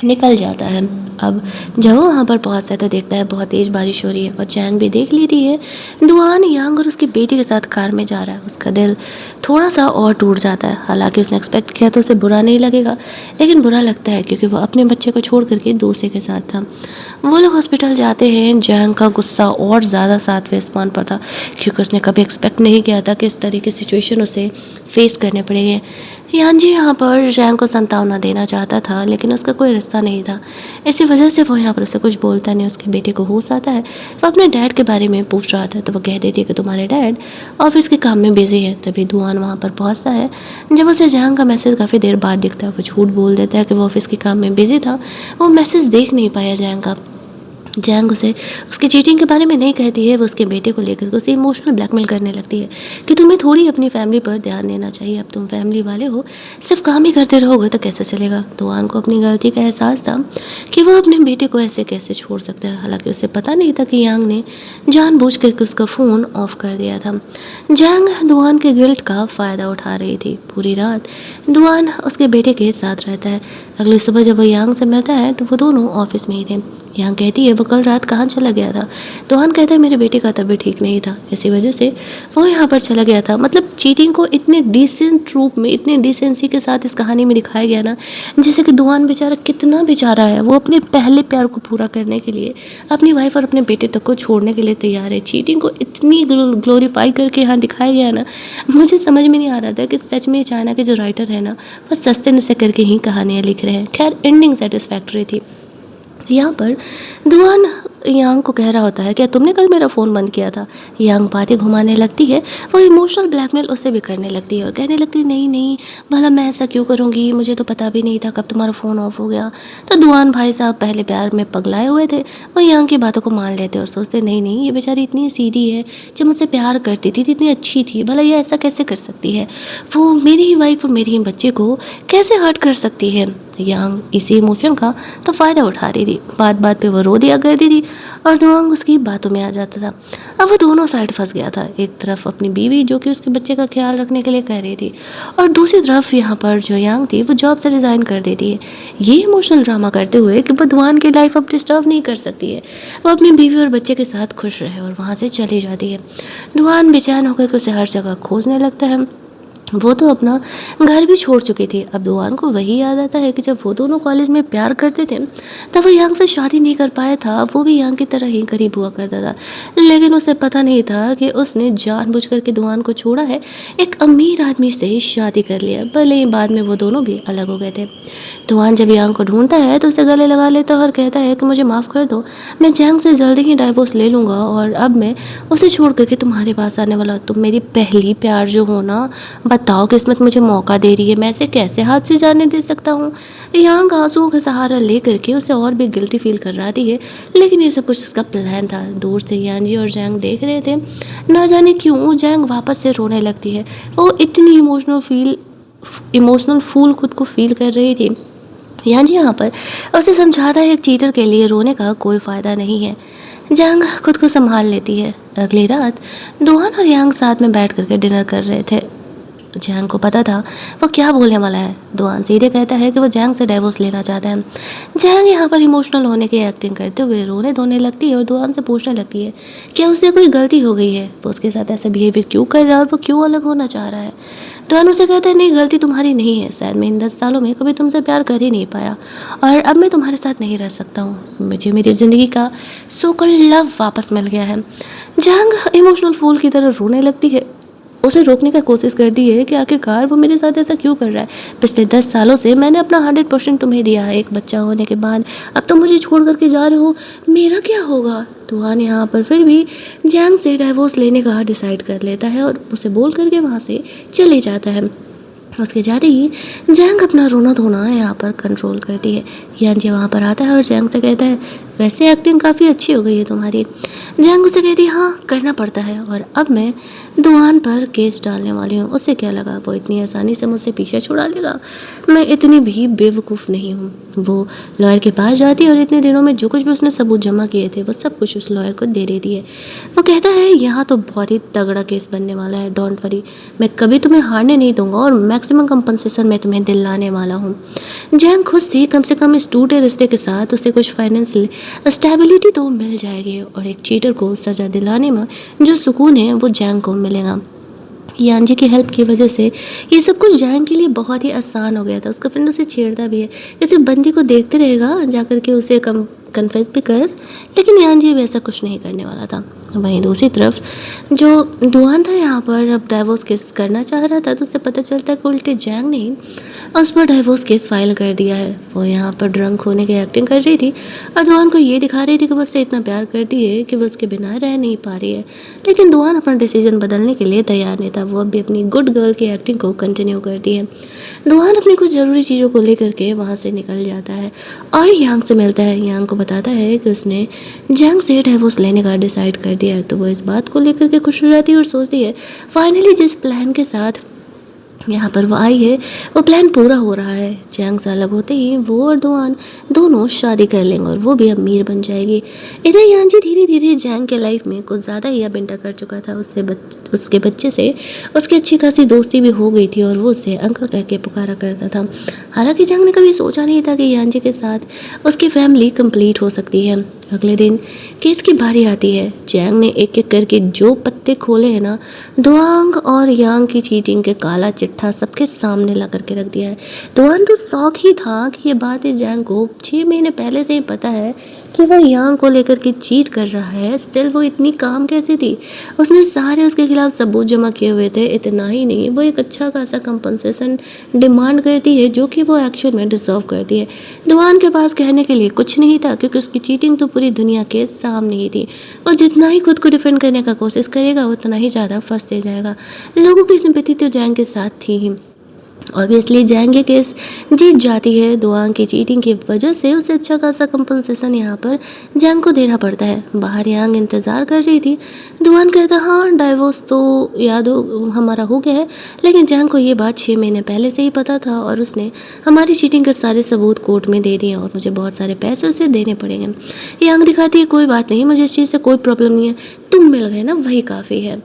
निकल जाता है। अब जब वो वहाँ पर पहुँचता है तो देखता है बहुत तेज़ बारिश हो रही है और जैंग भी देख लेती है दुआन यांग और उसकी बेटी के साथ कार में जा रहा है। उसका दिल थोड़ा सा और टूट जाता है। हालांकि उसने एक्सपेक्ट किया तो उसे बुरा नहीं लगेगा, लेकिन बुरा लगता है क्योंकि वो अपने बच्चे को छोड़ करके दूसरे के साथ था। वो लोग हॉस्पिटल जाते हैं। जैंग का गुस्सा और ज़्यादा 7वें आसमान पर था क्योंकि उसने कभी एक्सपेक्ट नहीं किया था कि इस तरह की सिचुएशन उसे फेस करने पड़ेंगे। यानजी यहाँ पर जैंग को सांत्वना देना चाहता था, लेकिन उसका कोई रास्ता नहीं था। इसी वजह से वो यहाँ पर उसे कुछ बोलता नहीं। उसके बेटे को होश आता है। वो अपने डैड के बारे में पूछ रहा था तो वो कह देती है कि तुम्हारे डैड ऑफिस के काम में बिजी है। तभी दुआन वहाँ पर पहुँचता है। जब उसे जैंग का मैसेज काफ़ी देर बाद दिखता है, वो झूठ बोल देता है कि वो ऑफिस के काम में बिजी था। वो मैसेज देख नहीं पाया जैंग का। जैंग उसे उसकी चीटिंग के बारे में नहीं कहती है। वो उसके बेटे को लेकर के उसे इमोशनल ब्लैकमेल करने लगती है कि तुम्हें थोड़ी अपनी फैमिली पर ध्यान देना चाहिए। अब तुम फैमिली वाले हो, सिर्फ काम ही करते रहोगे तो कैसे चलेगा। दुआन को अपनी गलती का एहसास था कि वो अपने बेटे को ऐसे कैसे छोड़ सकता है। हालांकि उसे पता नहीं था कि यांग ने जानबूझ करके उसका फ़ोन ऑफ कर दिया था। जैंग दुआन के गिल्ट का फ़ायदा उठा रही थी। पूरी रात दुआन उसके बेटे के साथ रहता है। अगली सुबह जब वो यांग से मिलता है तो वो दोनों ऑफिस में ही थे। यहाँ कहती है वो कल रात कहाँ चला गया था। दोहान कहता है मेरे बेटे का तबीयत ठीक नहीं था, इसी वजह से वो यहाँ पर चला गया था। मतलब चीटिंग को इतने डिसेंट रूप में, इतने डिसेंसी के साथ इस कहानी में दिखाया गया ना, जैसे कि दुआन बेचारा कितना बेचारा है। वो अपने पहले प्यार को पूरा करने के लिए अपनी वाइफ और अपने बेटे तक को छोड़ने के लिए तैयार है। चीटिंग को इतनी ग्लोरीफाई करके यहाँ दिखाया गया ना, मुझे समझ में नहीं आ रहा था कि सच में चाइना के जो राइटर है ना, बस सस्ते नुस्खे करके ही कहानियाँ लिख रहे हैं। खैर एंडिंग सेटिस्फैक्ट्री थी। यहाँ पर दुआन यांग को कह रहा होता है क्या तुमने कल मेरा फ़ोन बंद किया था। यांग बातें घुमाने लगती है। वो इमोशनल ब्लैकमेल उससे भी करने लगती है और कहने लगती है नहीं नहीं, भला मैं ऐसा क्यों करूँगी, मुझे तो पता भी नहीं था कब तुम्हारा फ़ोन ऑफ हो गया। तो दुआन भाई साहब पहले प्यार में पगलाए हुए थे। वो यांग की बातों को मान लेते और सोचते नहीं नहीं, ये बेचारी इतनी सीधी है, जब मुझसे प्यार करती थी तो इतनी अच्छी थी, भला ये ऐसा कैसे कर सकती है, वो मेरी ही वाइफ और मेरे ही बच्चे को कैसे हर्ट कर सकती है। यांग इसी इमोशन का तो फ़ायदा उठा रही थी। बात बात पे वो रो दिया करती थी और दुआंग उसकी बातों में आ जाता था। अब वो दोनों साइड फंस गया था। एक तरफ अपनी बीवी जो कि उसके बच्चे का ख्याल रखने के लिए कह रही थी, और दूसरी तरफ यहाँ पर जो यांग थी वो जॉब से रिज़ाइन कर देती है, ये इमोशनल ड्रामा करते हुए कि वो दुआन की लाइफ अब डिस्टर्ब नहीं कर सकती है। वो अपनी बीवी और बच्चे के साथ खुश रहे और वहाँ से चली जाती है। दुआन बेचैन होकर उसे हर जगह खोजने लगता है। वो तो अपना घर भी छोड़ चुकी थी। अब दुआन को वही याद आता है कि जब वो दोनों कॉलेज में प्यार करते थे तब वो यांग से शादी नहीं कर पाया था। वो भी यांग की तरह ही गरीब हुआ करता था, लेकिन उसे पता नहीं था कि उसने जानबूझ करके दुआन को छोड़ा है, एक अमीर आदमी से शादी कर लिया। भले ही बाद में वो दोनों भी अलग हो गए थे। दुआन जब यांग को ढूंढता है तो उसे गले लगा लेता है और कहता है कि मुझे माफ़ कर दो, मैं जैंग से जल्दी ही डाइवोर्स ले लूँगा और अब मैं उसे छोड़ करके तुम्हारे पास आने वाला। तुम मेरी पहली प्यार जो हो ना, बताओ किस्मत मुझे मौका दे रही है, मैं इसे कैसे हाथ से जाने दे सकता हूँ। यांग आंसुओं का सहारा ले करके उसे और भी गिल्टी फील कर रहा थी, लेकिन ये सब कुछ उसका प्लान था। दूर से यांजी और जैंग देख रहे थे। ना जाने क्यों जैंग वापस से रोने लगती है। वो इतनी इमोशनल फूल खुद को फील कर रही थी। यांजी यहाँ पर उसे समझाता है एक चीटर के लिए रोने का कोई फ़ायदा नहीं है। जैंग खुद को संभाल लेती है। अगली रात दुआन और यांग साथ में बैठ करके डिनर कर रहे थे। जैंग को पता था वो क्या बोलने वाला है। दुआन सीधे कहता है कि वो जैंग से डाइवोर्स लेना चाहता है। जैंग यहाँ पर इमोशनल होने की एक्टिंग करते हुए रोने धोने लगती है और दुआन से पूछने लगती है क्या उससे कोई गलती हो गई है, वो उसके साथ ऐसा बिहेवियर क्यों कर रहा है और वो क्यों अलग होना चाह रहा है। दुआन उसे कहता है नहीं, गलती तुम्हारी नहीं है, शायद मैं इन 10 सालों में कभी तुमसे प्यार कर ही नहीं पाया और अब मैं तुम्हारे साथ नहीं रह सकता हूँ। मुझे मेरी ज़िंदगी का सो कॉल्ड लव वापस मिल गया है। जैंग इमोशनल फूल की तरह रोने लगती है। उसे रोकने का कोशिश करती है कि आखिरकार वो मेरे साथ ऐसा क्यों कर रहा है। पिछले 10 सालों से मैंने अपना 100% तुम्हें दिया है। एक बच्चा होने के बाद अब तुम मुझे छोड़ करके जा रहे हो, मेरा क्या होगा। दुआन यहाँ पर फिर भी जैंग से डाइवोर्स लेने का डिसाइड कर लेता है और उसे बोल करके वहाँ से चले जाता है। उसके जाते ही जैंग अपना रोना धोना यहाँ पर कंट्रोल करती है। यांजी वहाँ पर आता है और जैंग से कहता है वैसे एक्टिंग काफ़ी अच्छी हो गई है तुम्हारी। जैंग उसे कहती हाँ करना पड़ता है, और अब मैं दुआन पर केस डालने वाली हूँ। उसे क्या लगा वो इतनी आसानी से मुझसे पीछे छुड़ा लेगा? मैं इतनी भी बेवकूफ़ नहीं हूँ। वो लॉयर के पास जाती है और इतने दिनों में जो कुछ भी उसने सबूत जमा किए थे वो सब कुछ उस लॉयर को दे देती है। वो कहता है यहाँ तो बहुत ही तगड़ा केस बनने वाला है, डोंट वरी, मैं कभी तुम्हें हारने नहीं दूंगा और मैक्सिमम कंपनसेशन मैं तुम्हें दिलाने वाला हूँ। जैंग खुश थी, कम से कम इस टूटे रिश्ते के साथ उसे कुछ फाइनेंशियल स्टेबिलिटी तो मिल जाएगी, और एक चीटर को सज़ा दिलाने में जो सुकून है वो जैंग को मिलेगा। यांजी की हेल्प की वजह से ये सब कुछ जैंग के लिए बहुत ही आसान हो गया था। उसका फ्रेंड उसे छेड़ता भी है, जैसे बंदी को देखते रहेगा जाकर के उसे कन्फेस भी कर, लेकिन यांजी भी ऐसा कुछ नहीं करने वाला था। वहीं दूसरी तरफ जो दुआन था यहाँ पर अब डाइवोर्स केस करना चाह रहा था, तो उससे पता चलता है कि उल्टे जैंग ने उस पर डाइवोर्स केस फाइल कर दिया है। वो यहाँ पर ड्रंक होने की एक्टिंग कर रही थी और दुआन को ये दिखा रही थी कि वो उससे इतना प्यार करती है कि वो उसके बिना रह नहीं पा रही है। लेकिन दुआन अपना डिसीजन बदलने के लिए तैयार नहीं था। वो अब भी अपनी गुड गर्ल की एक्टिंग को कंटिन्यू करती है। दुआन अपनी कुछ ज़रूरी चीज़ों को लेकर के वहाँ से निकल जाता है और यांग से मिलता है। यांग को बताता है कि उसने जैंग से डाइवोर्स लेने का डिसाइड कर दिया है। तो वो इस बात को लेकर के खुश हो जाती है और सोचती है फाइनली जिस प्लान के साथ यहाँ पर वो आई है वो प्लान पूरा हो रहा है। जैंग से अलग होते ही वो और दुआन दोनों शादी कर लेंगे और वो भी अमीर बन जाएगी। इधर यांजी धीरे धीरे जैंग के लाइफ में कुछ ज़्यादा ही अब इंटर कर चुका था। उसके बच्चे से उसकी अच्छी खासी दोस्ती भी हो गई थी और वो उसे अंकल कह के पुकारा करता था। हालांकि जैंग ने कभी सोचा नहीं था कि यांजी के साथ उसकी फैमिली कंप्लीट हो सकती है। अगले दिन केस की बारी आती है। जैंग ने एक एक करके जो पत्ते खोले हैं ना, दुआंग और यांग की चीटिंग के काला चिट्ठा सबके सामने ला करके रख दिया है। दुआन तो शौक ही था कि ये बात इस जैंग को 6 महीने पहले से ही पता है कि वो यांग को लेकर के चीट कर रहा है। स्टिल वो इतनी काम कैसे थी? उसने सारे उसके खिलाफ सबूत जमा किए हुए थे। इतना ही नहीं, वो एक अच्छा खासा कंपनसेशन डिमांड करती है जो कि वो एक्चुअल में डिजर्व करती है। दुआन के पास कहने के लिए कुछ नहीं था क्योंकि उसकी चीटिंग तो पूरी दुनिया के सामने ही थी। वो जितना ही खुद को डिफेंड करने का कोशिश करेगा उतना ही ज़्यादा फंसते जाएगा। लोगों की सिंपैथी तो जैंग के साथ थी ही। ऑब्वियसली जैंग ये केस जीत जाती है। दुआंग की चीटिंग की वजह से उसे अच्छा खासा कंपनसेशन यहाँ पर जैंग को देना पड़ता है। बाहर यांग इंतज़ार कर रही थी। दुआन कहता हाँ डाइवोर्स तो याद हो हमारा हो गया है, लेकिन जैंग को ये बात 6 महीने पहले से ही पता था और उसने हमारी चीटिंग के सारे सबूत कोर्ट में दे दिए और मुझे बहुत सारे पैसे उसे देने पड़ेंगे। यांग दिखाती है कोई बात नहीं, मुझे इस चीज़ से कोई प्रॉब्लम नहीं है, तुम मिल गए ना वही काफ़ी है।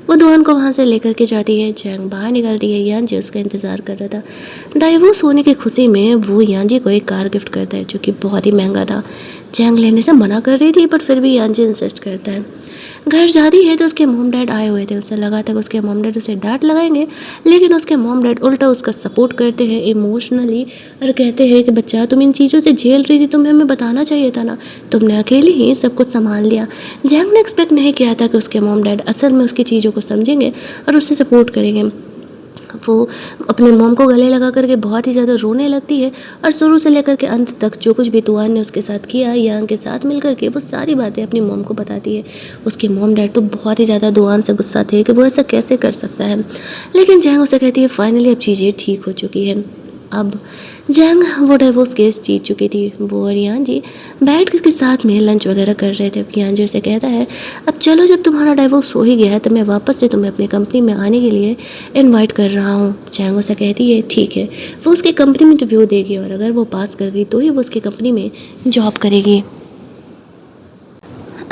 वो दुआन को वहाँ से लेकर के जाती है। जैंग बाहर निकलती है। यांजी उसका इंतज़ार कर रहा था। डाइवोर्स होने की खुशी में वो यांजी को एक कार गिफ्ट करता है जो कि बहुत ही महंगा था। जैंग लेने से मना कर रही थी बट फिर भी यांजी इंसिस्ट करता है। घर जाती है तो उसके मॉम डैड आए हुए थे। उसे लगा था कि उसके मॉम डैड उसे डांट लगाएंगे, लेकिन उसके मॉम डैड उल्टा उसका सपोर्ट करते हैं इमोशनली और कहते हैं कि बच्चा तुम इन चीज़ों से झेल रही थी, तुम्हें हमें बताना चाहिए था ना, तुमने अकेले ही सब कुछ संभाल लिया। जैंग ने एक्सपेक्ट नहीं किया था कि उसके मॉम डैड असल में उसकी चीज़ों को समझेंगे और उससे सपोर्ट करेंगे। वो अपने मॉम को गले लगा करके बहुत ही ज़्यादा रोने लगती है और शुरू से लेकर के अंत तक जो कुछ भी दुआन ने उसके साथ किया यांग के साथ मिल करके वो सारी बातें अपनी मॉम को बताती है। उसके मॉम डैड तो बहुत ही ज़्यादा दुआन से गुस्सा थे कि वो ऐसा कैसे कर सकता है, लेकिन जैंग उसे कहती है फाइनली अब चीज़ें ठीक हो चुकी है। अब जैंग वो डाइवोर्स केस जीत चुकी थी। वो और यांजी बैठ कर के साथ में लंच वगैरह कर रहे थे। यांजी उसे कहता है अब चलो जब तुम्हारा डाइवोर्स हो ही गया है तो मैं वापस से तुम्हें अपनी कंपनी में आने के लिए इनवाइट कर रहा हूँ। जैंग उसे कहती है ठीक है। वो उसकी कंपनी में इंटरव्यू देगी और अगर वो पास कर गई तो ही वो उसकी कंपनी में जॉब करेगी।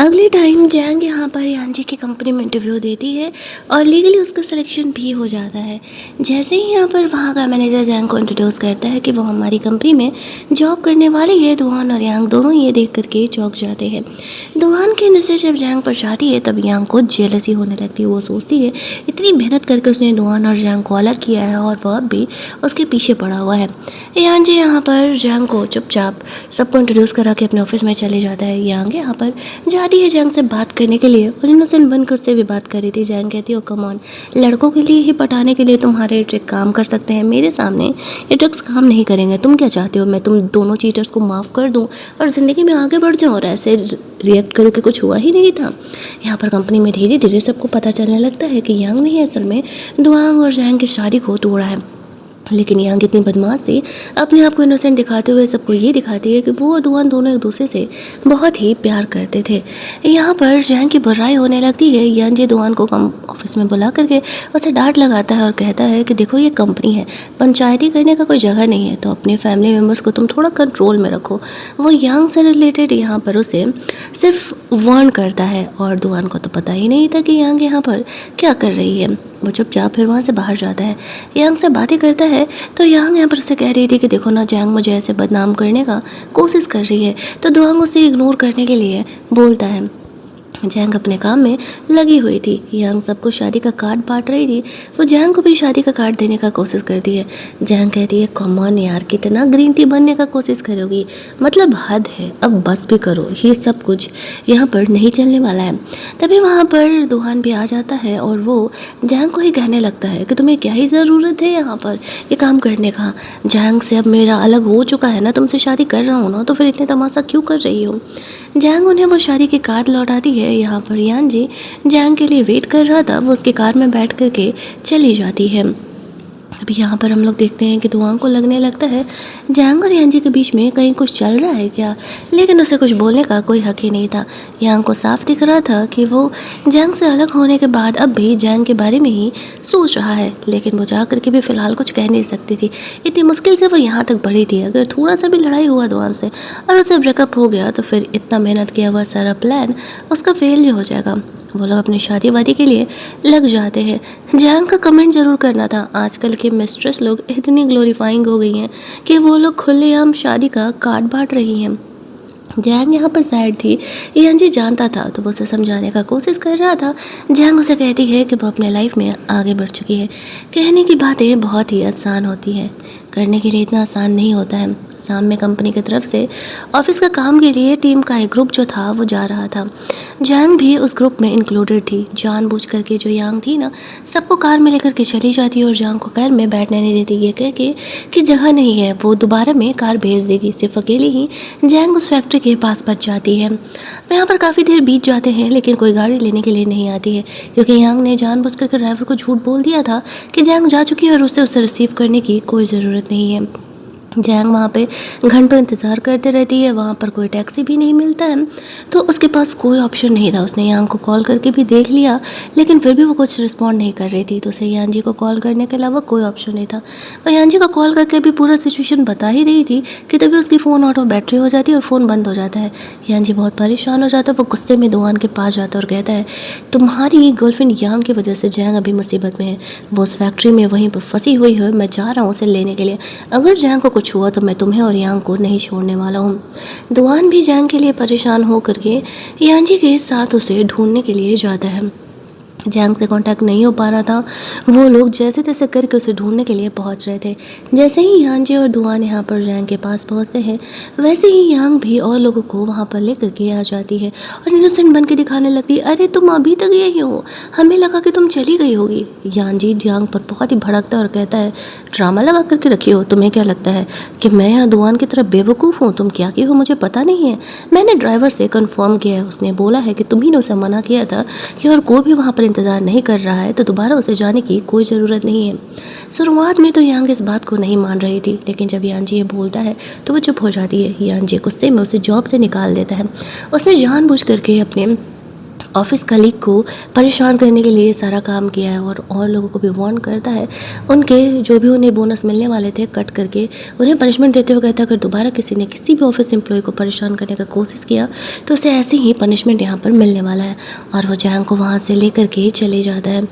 अगले टाइम जैंग यहाँ पर यांजी की कंपनी में इंटरव्यू देती है और लीगली उसका सिलेक्शन भी हो जाता है। जैसे ही यहाँ पर वहाँ का मैनेजर जैंग को इंट्रोड्यूस करता है कि वो हमारी कंपनी में जॉब करने वाली है, दुआन और यांग दोनों ये देख करके चौंक जाते हैं। दुआन की नज़र जब जैंग पर जाती है तब यांग को जेलसी होने लगती है। वो सोचती है इतनी मेहनत करके उसने दुआन और जैंग को अलग किया है और वह भी उसके पीछे पड़ा हुआ है। यांजी यहाँ पर जैंग को चुपचाप सबको इंट्रोड्यूस करा के अपने ऑफिस में चले जाता है। यांग यहाँ पर जाती है जैंग से बात करने के लिए और इनोसेंट बनकर उससे भी बात कर रही थी। जैंग कहती है कम ऑन, लड़कों के लिए ही पटाने के लिए तुम्हारे ट्रिक काम कर सकते हैं, मेरे सामने ये ट्रिक्स काम नहीं करेंगे। तुम क्या चाहते हो मैं तुम दोनों चीटर्स को माफ़ कर दूं और ज़िंदगी में आगे बढ़ जाऊँ? और ऐसे रिएक्ट करो कि कुछ हुआ ही नहीं था। यहाँ पर कंपनी में धीरे धीरे सबको पता चलने लगता है कि यांग ने ही असल में दुआंग और जैंग की शादी को तोड़ा है। लेकिन यहाँ कितनी बदमाश थी, अपने आप को इनोसेंट दिखाते हुए सबको ये दिखाती है कि वो और दुआन दोनों एक दूसरे से बहुत ही प्यार करते थे। यहाँ पर जैंग की बुराई होने लगती है। यानजी दुआन को कम ऑफिस में बुला करके उसे डांट लगाता है और कहता है कि देखो ये कंपनी है, पंचायती करने का कोई जगह नहीं है, तो अपने फैमिली मेम्बर्स को तुम थोड़ा कंट्रोल में रखो। वो यांग से रिलेटेड यहाँ पर उसे सिर्फ वार्न करता है और दुआन को तो पता ही नहीं था कि यांग यहाँ पर क्या कर रही है। वो चुपचाप फिर वहाँ से बाहर जाता है, यांग से बातें करता है। तो यांग यहाँ पर उसे कह रही थी कि देखो ना, जैंग मुझे ऐसे बदनाम करने का कोशिश कर रही है। तो दुआंग उसे इग्नोर करने के लिए बोलता है। जैंग अपने काम में लगी हुई थी, यांग सबको शादी का कार्ड बांट रही थी। वो जैंग को भी शादी का कार्ड देने का कोशिश करती है। जैंग कहती है कम ऑन यार, कितना ग्रीन टी बनने का कोशिश करोगी, मतलब हद है, अब बस भी करो, ये सब कुछ यहाँ पर नहीं चलने वाला है। तभी वहाँ पर दुहान भी आ जाता है और वो जैंग को ही कहने लगता है कि तुम्हें क्या ही ज़रूरत है यहाँ पर ये काम करने का। जैंग से अब मेरा अलग हो चुका है ना, तुमसे शादी कर रहा हूँ ना, तो फिर इतने तमाशा क्यों कर रही हो। जैंग उन्हें वो शादी की कार्ड लौटाती है। यहाँ पर यानजी जैंग के लिए वेट कर रहा था, वो उसकी कार में बैठ करके चली जाती है। अभी यहाँ पर हम लोग देखते हैं कि दुआंग को लगने लगता है जैंग और यांजी के बीच में कहीं कुछ चल रहा है क्या, लेकिन उसे कुछ बोलने का कोई हक ही नहीं था। यांग को साफ दिख रहा था कि वो जैंग से अलग होने के बाद अब भी जैंग के बारे में ही सोच रहा है, लेकिन वो जा करके भी फ़िलहाल कुछ कह नहीं सकती थी। इतनी मुश्किल से वो यहाँ तक बढ़ी थी, अगर थोड़ा सा भी लड़ाई हुआ दुआन से और उसे ब्रेकअप हो गया तो फिर इतना मेहनत किया हुआ सारा प्लान उसका फेल हो जाएगा। वो लोग अपनी शादी वादी के लिए लग जाते हैं। जैंग का कमेंट ज़रूर करना था, आजकल के मिस्ट्रेस लोग इतनी ग्लोरीफाइंग हो गई हैं कि वो लोग खुलेआम शादी का कार्ड बांट रही हैं। जैंग यहाँ पर सैड थी, यांजी जानता था तो वो उसे समझाने का कोशिश कर रहा था। जैंग उसे कहती है कि वो अपने लाइफ में आगे बढ़ चुकी है। कहने की बातें बहुत ही आसान होती हैं, करने के लिए इतना आसान नहीं होता है। शाम में कंपनी की तरफ से ऑफिस का काम के लिए टीम का एक ग्रुप जो था वो जा रहा था। जैंग भी उस ग्रुप में इंक्लूडेड थी। जानबूझ करके जो यांग थी ना, सबको कार में लेकर के चली जाती है और जैंग को कार में बैठने नहीं देती, ये कह के कि जगह नहीं है, वो दोबारा में कार भेज देगी। सिर्फ अकेली ही जैंग उस फैक्ट्री के पास बच जाती है। यहाँ पर काफ़ी देर बीत जाते हैं लेकिन कोई गाड़ी लेने के लिए नहीं आती है, क्योंकि यांग ने जानबूझ करके ड्राइवर को झूठ बोल दिया था कि जैंग जा चुकी है और उसे रिसीव करने की कोई ज़रूरत नहीं है। जैंग वहाँ पे घंटों इंतज़ार करते रहती है, वहाँ पर कोई टैक्सी भी नहीं मिलता है, तो उसके पास कोई ऑप्शन नहीं था। उसने यांग को कॉल करके भी देख लिया लेकिन फिर भी वो कुछ रिस्पॉन्ड नहीं कर रही थी, तो उसे यांजी को कॉल करने के अलावा कोई ऑप्शन नहीं था। वह यांजी को कॉल करके भी पूरा सिचुएशन बता ही रही थी कि तभी उसकी फ़ोन ऑटो बैटरी हो जाती है और फ़ोन बंद हो जाता है। यांजी बहुत परेशान हो जाता है, वो गुस्से में दुआन के पास जाता है और कहता है तुम्हारी गर्लफ्रेंड यांग की वजह से जैंग अभी मुसीबत में है, वो उस फैक्ट्री में वहीं पर फंसी हुई है, मैं जा रहा हूँ उसे लेने के लिए, अगर जैंग को कुछ हुआ तो मैं तुम्हें और यांग को नहीं छोड़ने वाला हूँ। दुआन भी जैंग के लिए परेशान हो करके यांजी के साथ उसे ढूंढने के लिए जाता है। जैंग से कांटेक्ट नहीं हो पा रहा था, वो लोग जैसे तैसे करके उसे ढूंढने के लिए पहुंच रहे थे। जैसे ही यांजी और दुआन यहाँ पर जैंग के पास पहुंचते हैं, वैसे ही यांग भी और लोगों को वहाँ पर लेकर के आ जाती है और इनोसेंट बन के दिखाने लगती, अरे तुम अभी तक यही हो, हमें लगा कि तुम चली गई होगी। यांजी यांग पर बहुत ही भड़कता है और कहता है ड्रामा लगा करके रखी हो, तुम्हें क्या लगता है कि मैं यहाँ दुआन की तरह बेवकूफ़ हूँ, तुम क्या की हो मुझे पता नहीं है। मैंने ड्राइवर से कन्फर्म किया है, उसने बोला है कि तुम्ही ने उसे मना किया था कि और कोई भी वहाँ पर इंतज़ार नहीं कर रहा है तो दोबारा उसे जाने की कोई ज़रूरत नहीं है। शुरुआत में तो यांग इस बात को नहीं मान रही थी, लेकिन जब यांजी ये बोलता है तो वो चुप हो जाती है। यांजी गुस्से में उसे जॉब से निकाल देता है। उसने जानबूझ करके अपने ऑफिस कलीग को परेशान करने के लिए सारा काम किया है और लोगों को भी वार्न करता है, उनके जो भी उन्हें बोनस मिलने वाले थे कट करके उन्हें पनिशमेंट देते हुए कहता है अगर दोबारा किसी ने किसी भी ऑफिस एम्प्लॉय को परेशान करने का कोशिश किया तो उसे ऐसी ही पनिशमेंट यहाँ पर मिलने वाला है। और वो जैंग को वहाँ से लेकर के चले जाता है।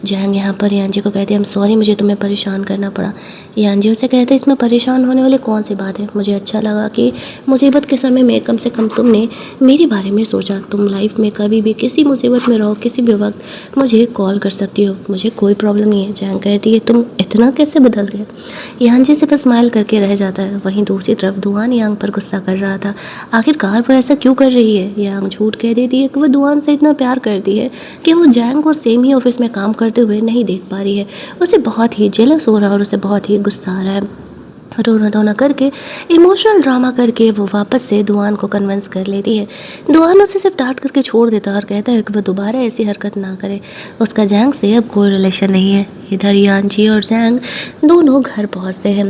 जैंग यहाँ पर यांजी को कहते हैं सॉरी मुझे तुम्हें परेशान करना पड़ा। यांजी उसे कहते हैं इसमें परेशान होने वाली कौन सी बात है, मुझे अच्छा लगा कि मुसीबत के समय में कम से कम तुमने मेरे बारे में सोचा। तुम लाइफ में कभी भी किसी मुसीबत में रहो, किसी भी वक्त मुझे कॉल कर सकती हो, मुझे कोई प्रॉब्लम नहीं है। जैंग कहती है तुम इतना कैसे बदल गए। यांजी सिर्फ स्माइल करके रह जाता है। वहीं दूसरी तरफ दुआन यांग पर गुस्सा कर रहा था, आखिरकार वो ऐसा क्यों कर रही है। यांग झूठ कह देती है कि वो दुआन से इतना प्यार करती है कि वो जैंग को सेम ही ऑफिस में काम करते हुए नहीं देख पा रही है। उसे बहुत ही जेलस हो रहा है और उसे बहुत ही गुस्सा आ रहा है। रोना धोना करके, इमोशनल ड्रामा करके वो वापस से दुआन को कन्विंस कर लेती है। दुआन उसे सिर्फ डांट करके छोड़ देता है और कहता है कि वो दोबारा ऐसी हरकत ना करे। उसका जैंग से अब कोई रिलेशन नहीं है। इधर यांजी और जैंग दोनों घर पहुंचते हैं।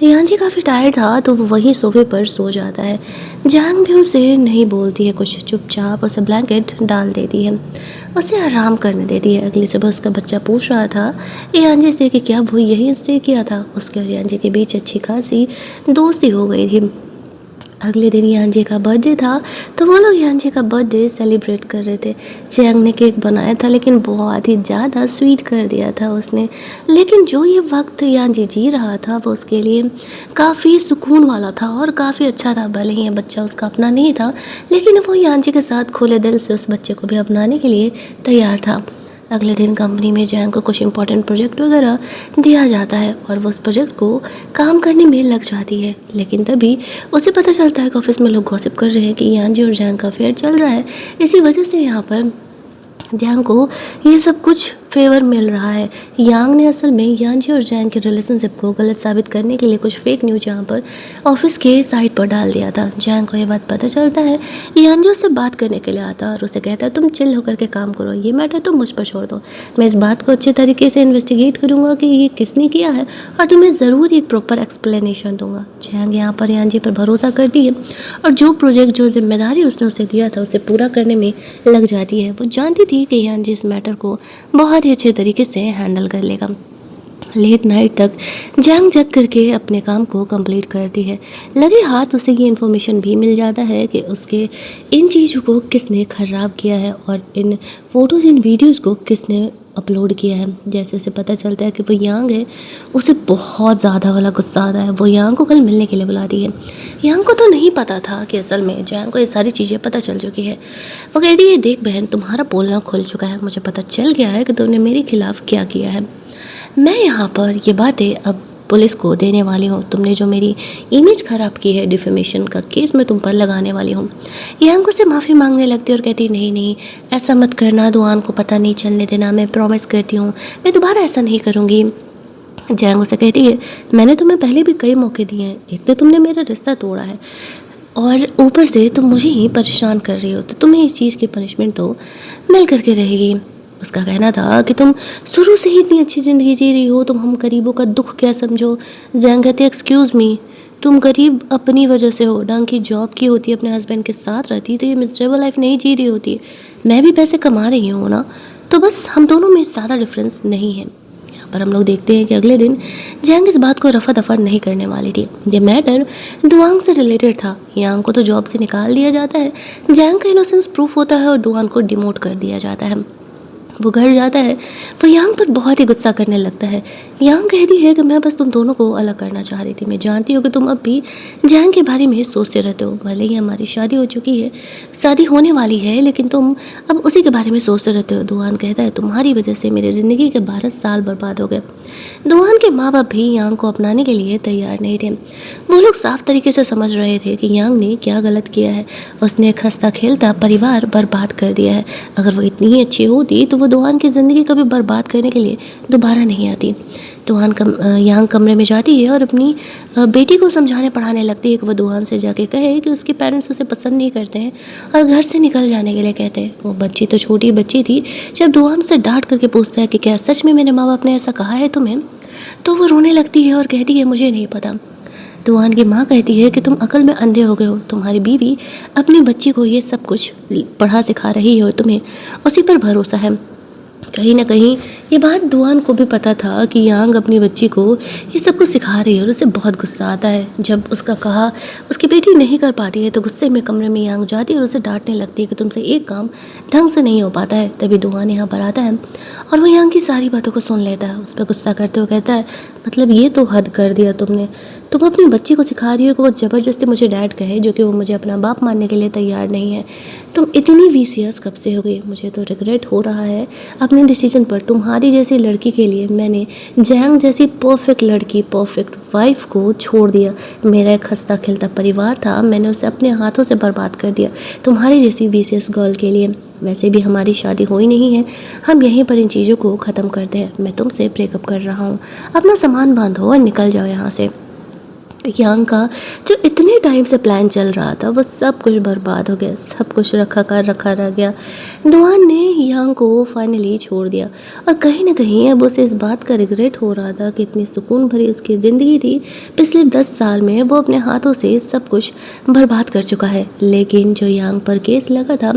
यांजी काफ़ी टायर्ड था तो वो वहीं सोफे पर सो जाता है। जैंग भी उसे नहीं बोलती है कुछ, चुपचाप उसे ब्लैंकेट डाल देती है, उसे आराम करने देती है। अगली सुबह उसका बच्चा पूछ रहा था यांजी से कि क्या वो यही स्टे किया था। उसके और यांजी के बीच अच्छी खासी दोस्ती हो गई थी। अगले दिन यांजी का बर्थडे था तो वो लोग यांजी का बर्थडे सेलिब्रेट कर रहे थे। जैंग ने केक बनाया था लेकिन बहुत ही ज़्यादा स्वीट कर दिया था उसने। लेकिन जो ये वक्त यांजी जी रहा था वो उसके लिए काफ़ी सुकून वाला था और काफ़ी अच्छा था। भले ही ये बच्चा उसका अपना नहीं था लेकिन वो यांजी के साथ खुले दिल से उस बच्चे को भी अपनाने के लिए तैयार था। अगले दिन कंपनी में जैंग को कुछ इंपॉर्टेंट प्रोजेक्ट वगैरह दिया जाता है और वो उस प्रोजेक्ट को काम करने में लग जाती है। लेकिन तभी उसे पता चलता है कि ऑफिस में लोग गॉसिप कर रहे हैं कि यांजी और जैंग का अफेयर चल रहा है। इसी वजह से यहाँ पर जैंग को ये सब कुछ फेवर मिल रहा है। यांग ने असल में यांजी और जैंग के रिलेशनशिप को गलत साबित करने के लिए कुछ फेक न्यूज़ यहाँ पर ऑफिस के साइट पर डाल दिया था। जैंग को ये बात पता चलता है, यांजी उससे बात करने के लिए आता है और उसे कहता है तुम चिल होकर के काम करो, ये मैटर तुम मुझ पर छोड़ दो, मैं इस बात को अच्छे तरीके से इन्वेस्टिगेट करूँगा कि ये किसने किया है और तुम्हें ज़रूर एक प्रॉपर एक्सप्लेनेशन दूंगा। जैंग यहाँ पर यांजी पर भरोसा करती है और जो प्रोजेक्ट, जो जिम्मेदारी उसने उसे दिया था उसे पूरा करने में लग जाती है। वो जानती थी कि यांजी इस मैटर को बहुत ही अच्छे तरीके से हैंडल कर लेगा। लेट नाइट तक जैंग जग करके अपने काम को कंप्लीट करती है। लगे हाथ उसे ये इन्फॉर्मेशन भी मिल जाता है कि उसके इन चीज़ों को किसने ख़राब किया है और इन फ़ोटोज़, इन वीडियोज़ को किसने अपलोड किया है। जैसे उसे पता चलता है कि वो यांग है, उसे बहुत ज़्यादा वाला गुस्सा आता है। वो यांग को कल मिलने के लिए बुलाती है। यांग को तो नहीं पता था कि असल में जैंग को ये सारी चीज़ें पता चल चुकी है। वो कहती है देख बहन, तुम्हारा बोलना खुल चुका है, मुझे पता चल गया है कि तुमने मेरे खिलाफ़ क्या किया है। मैं यहाँ पर ये बातें अब पुलिस को देने वाली हूँ। तुमने जो मेरी इमेज ख़राब की है, डिफेमेशन का केस मैं तुम पर लगाने वाली हूँ। यांग से माफ़ी मांगने लगती है और कहती नहीं नहीं, ऐसा मत करना, दुआन को पता नहीं चलने देना, मैं प्रॉमिस करती हूँ मैं दोबारा ऐसा नहीं करूँगी। जैंग उसे कहती है मैंने तुम्हें पहले भी कई मौके दिए हैं, एक तो तुमने मेरा रिश्ता तोड़ा है और ऊपर से तुम मुझे ही परेशान कर रही हो, तो तुम्हें इस चीज़ की पनिशमेंट तो मिल करके रहेगी। उसका कहना था कि तुम शुरू से ही इतनी अच्छी ज़िंदगी जी रही हो, तुम हम गरीबों का दुख क्या समझो। जैंग कहती एक्सक्यूज़ मी, तुम गरीब अपनी वजह से हो, ढंग की जॉब की होती, अपने हस्बैंड के साथ रहती तो ये मिजरेबल लाइफ नहीं जी रही होती। मैं भी पैसे कमा रही हूँ ना, तो बस हम दोनों में ज़्यादा डिफरेंस नहीं है। यहाँ पर हम लोग देखते हैं कि अगले दिन जैंग इस बात को रफा दफा नहीं करने वाली थी। ये मैटर दुआंग से रिलेटेड था। यांग को तो जॉब से निकाल दिया जाता है, जैंग का इनोसेंस प्रूफ होता है और दुआंग को डिमोट कर दिया जाता है। वो घर जाता है, वो यांग पर बहुत ही गुस्सा करने लगता है। यांग कहती है कि मैं बस तुम दोनों को अलग करना चाह रही थी, मैं जानती हूँ कि तुम अब भी जैंग के बारे में सोचते रहते हो, भले ही हमारी शादी हो चुकी है, शादी होने वाली है, लेकिन तुम अब उसी के बारे में सोचते रहते हो। दुआन कहता है तुम्हारी वजह से मेरी ज़िंदगी के 12 साल बर्बाद हो गए। दुआन के माँ बाप भी यांग को अपनाने के लिए तैयार नहीं थे। वो लोग साफ तरीके से समझ रहे थे कि यांग ने क्या गलत किया है, उसने एक हंसता खेलता परिवार बर्बाद कर दिया है। अगर वो इतनी ही अच्छी होती तो वो दुआन की ज़िंदगी कभी बर्बाद करने के लिए दोबारा नहीं आती। दुआन यांग कमरे में जाती है और अपनी बेटी को समझाने पढ़ाने लगती है कि वो दुआन से जाके कहे कि उसके पेरेंट्स उसे पसंद नहीं करते हैं और घर से निकल जाने के लिए कहते हैं। वो बच्ची तो छोटी बच्ची थी, जब दुआन से डांट करके पूछता है कि क्या सच में मेरे माँ बाप ने ऐसा कहा है तुम्हें, तो वो रोने लगती है और कहती है मुझे नहीं पता। दुआन की माँ कहती है कि तुम अकल में अंधे हो गए हो, तुम्हारी बीवी अपनी बच्ची को ये सब कुछ पढ़ा सिखा रही है और तुम्हें उसी पर भरोसा है। कहीं ना कहीं ये बात दुआन को भी पता था कि यांग अपनी बच्ची को ये सब कुछ सिखा रही है और उसे बहुत गुस्सा आता है। जब उसका कहा उसकी बेटी नहीं कर पाती है तो गुस्से में कमरे में यांग जाती है और उसे डांटने लगती है कि तुमसे एक काम ढंग से नहीं हो पाता है। तभी दुआन यहाँ पर आता है और वो यांग की सारी बातों को सुन लेता है। उस पर गुस्सा करते हुए कहता है मतलब ये तो हद कर दिया तुमने, तुम अपनी बच्ची को सिखा रही हो कि वो ज़बरदस्ती मुझे डैड कहे, जो कि वो मुझे अपना बाप मानने के लिए तैयार नहीं है। तुम इतनी वीसियस कब से हो गई? मुझे तो रिग्रेट हो रहा है अपने डिसीजन पर। तुम्हारी जैसी लड़की के लिए मैंने जैंग जैसी परफेक्ट लड़की, परफेक्ट वाइफ को छोड़ दिया। मेरा एक हंसता खेलता परिवार था, मैंने उसे अपने हाथों से बर्बाद कर दिया तुम्हारी जैसी वीसियस गर्ल के लिए। वैसे भी हमारी शादी हुई नहीं है, हम यहीं पर इन चीज़ों को ख़त्म करते हैं। मैं तुमसे ब्रेकअप कर रहा हूँ, अपना सामान बांधो और निकल जाओ यहाँ से। यांग का जो इतने टाइम से प्लान चल रहा था वो सब कुछ बर्बाद हो गया, सब कुछ रखा रह गया। दुआन ने यांग को फाइनली छोड़ दिया और कहीं ना कहीं अब उसे इस बात का रिग्रेट हो रहा था कि इतनी सुकून भरी उसकी ज़िंदगी थी, पिछले 10 साल में वो अपने हाथों से सब कुछ बर्बाद कर चुका है। लेकिन जो यांग पर केस लगा था,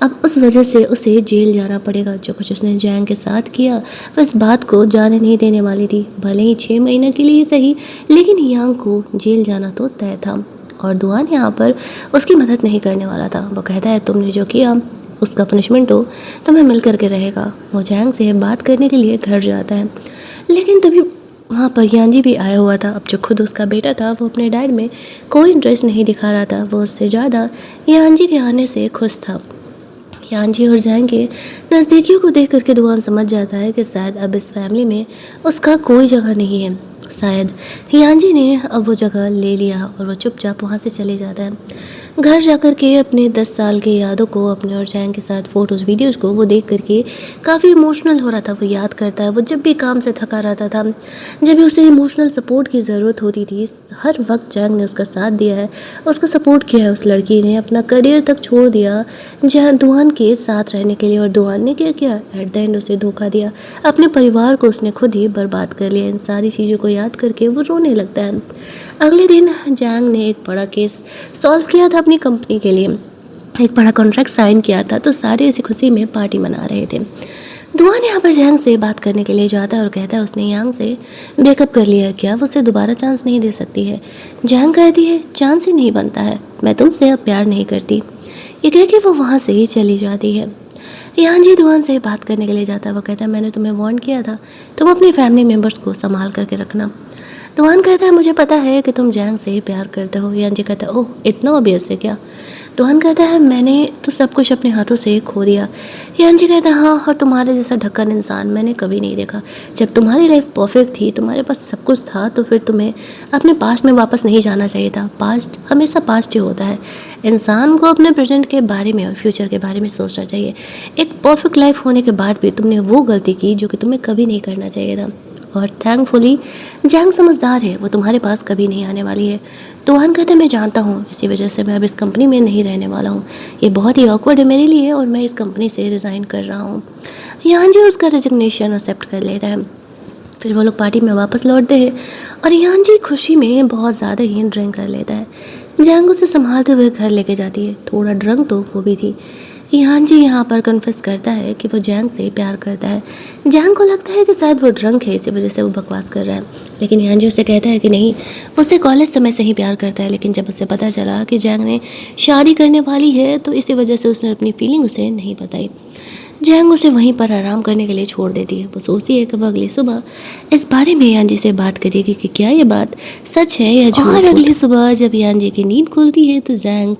अब उस वजह से उसे जेल जाना पड़ेगा। जो कुछ उसने जैंग के साथ किया वो इस बात को जाने नहीं देने वाली थी, भले ही 6 महीने के लिए सही, लेकिन यांग को जेल जाना तो तय था। और दुआन यहाँ पर उसकी मदद नहीं करने वाला था। वो कहता है तुमने जो किया उसका पनिशमेंट तो तुम्हें मिल करके रहेगा। वो जैंग से बात करने के लिए घर जाता है, लेकिन तभी वहाँ पर यांजी भी आया हुआ था। अब जो खुद उसका बेटा था वो अपने डैड में कोई इंटरेस्ट नहीं दिखा रहा था, वो उससे ज़्यादा यांजी के आने से खुश था। यांजी और जैंग के नज़दीकियों को देख करके दुआन समझ जाता है कि शायद अब इस फैमिली में उसका कोई जगह नहीं है। शायद यांजी ने अब वो जगह ले लिया और वो चुपचाप वहाँ से चले जाता है। घर जाकर के अपने 10 साल के यादों को, अपने और जैंग के साथ फ़ोटोज़ वीडियोज़ को वो देख करके काफ़ी इमोशनल हो रहा था। वो याद करता है वो जब भी काम से थका रहता था, जब भी उसे इमोशनल सपोर्ट की ज़रूरत होती थी, हर वक्त जैंग ने उसका साथ दिया है, उसका सपोर्ट किया है। उस लड़की ने अपना करियर तक छोड़ दिया जहाँ दुआन के साथ रहने के लिए, और दुआन ने क्या किया, एट द एंड उसे धोखा दिया। अपने परिवार को उसने खुद ही बर्बाद कर लिया। इन सारी चीज़ों को याद करके वो रोने लगता है। अगले दिन जैंग ने एक बड़ा केस सॉल्व किया था अपनी कंपनी के लिए, एक बड़ा कॉन्ट्रैक्ट साइन किया था, तो सारे इसी खुशी में पार्टी मना रहे थे। दुआन यहाँ पर जैंग से बात करने के लिए जाता है और कहता है उसने यांग से ब्रेकअप कर लिया है, क्या वो उसे दोबारा चांस नहीं दे सकती है। जैंग कहती है चांस ही नहीं बनता है, मैं तुमसे अब प्यार नहीं करती। ये कह के वो वहाँ से ही चली जाती है। यांजी दुआन से बात करने के लिए जाता है। वो कहता है मैंने तुम्हें वार्न किया था, तुम अपनी फैमिली मेम्बर्स को संभाल करके रखना। दुआन कहता है मुझे पता है कि तुम जैंग से प्यार करते हो। यांजी कहता है ओह इतना ऑब्वियस है क्या। दुआन कहता है मैंने तो सब कुछ अपने हाथों से खो दिया। यांजी कहता है हाँ, और तुम्हारे जैसा ढक्कन इंसान मैंने कभी नहीं देखा। जब तुम्हारी लाइफ परफेक्ट थी, तुम्हारे पास सब कुछ था, तो फिर तुम्हें अपने पास्ट में वापस नहीं जाना चाहिए था। पास्ट हमेशा पास्ट ही होता है। इंसान को अपने प्रेजेंट के बारे में और फ्यूचर के बारे में सोचना चाहिए। एक परफेक्ट लाइफ होने के बाद भी तुमने वो गलती की जो कि तुम्हें कभी नहीं करना चाहिए था। और थैंकफुली जैंग समझदार है, वो तुम्हारे पास कभी नहीं आने वाली है। दुआन कहते मैं जानता हूँ, इसी वजह से मैं अब इस कंपनी में नहीं रहने वाला हूँ। ये बहुत ही ऑकवर्ड है मेरे लिए और मैं इस कंपनी से रिज़ाइन कर रहा हूँ। यांजी उसका रेजिग्नेशन एक्सेप्ट कर लेता है। फिर वो लोग पार्टी में वापस लौटते हैं और यांजी खुशी में बहुत ज़्यादा ही ड्रिंक कर लेता है। जैंग उसे संभालते हुए घर लेके जाती है। थोड़ा ड्रंक तो वो भी थी। यांजी यहाँ पर कन्फेस करता है कि वो जैंग से प्यार करता है। जैंग को लगता है कि शायद वो ड्रंक है, इसी वजह से वो बकवास कर रहा है, लेकिन यांजी उसे कहता है कि नहीं, वो उससे कॉलेज समय से ही प्यार करता है। लेकिन जब उसे पता चला कि जैंग ने शादी करने वाली है, तो इसी वजह से उसने अपनी फीलिंग उसे नहीं बताई। जैंग उसे वहीं पर आराम करने के लिए छोड़ देती है। वो सोचती है कि वो अगली सुबह इस बारे में यांजी से बात करेगी कि क्या ये बात सच है या झूठ। और अगली सुबह जब यांजी की नींद खुलती है तो जैंग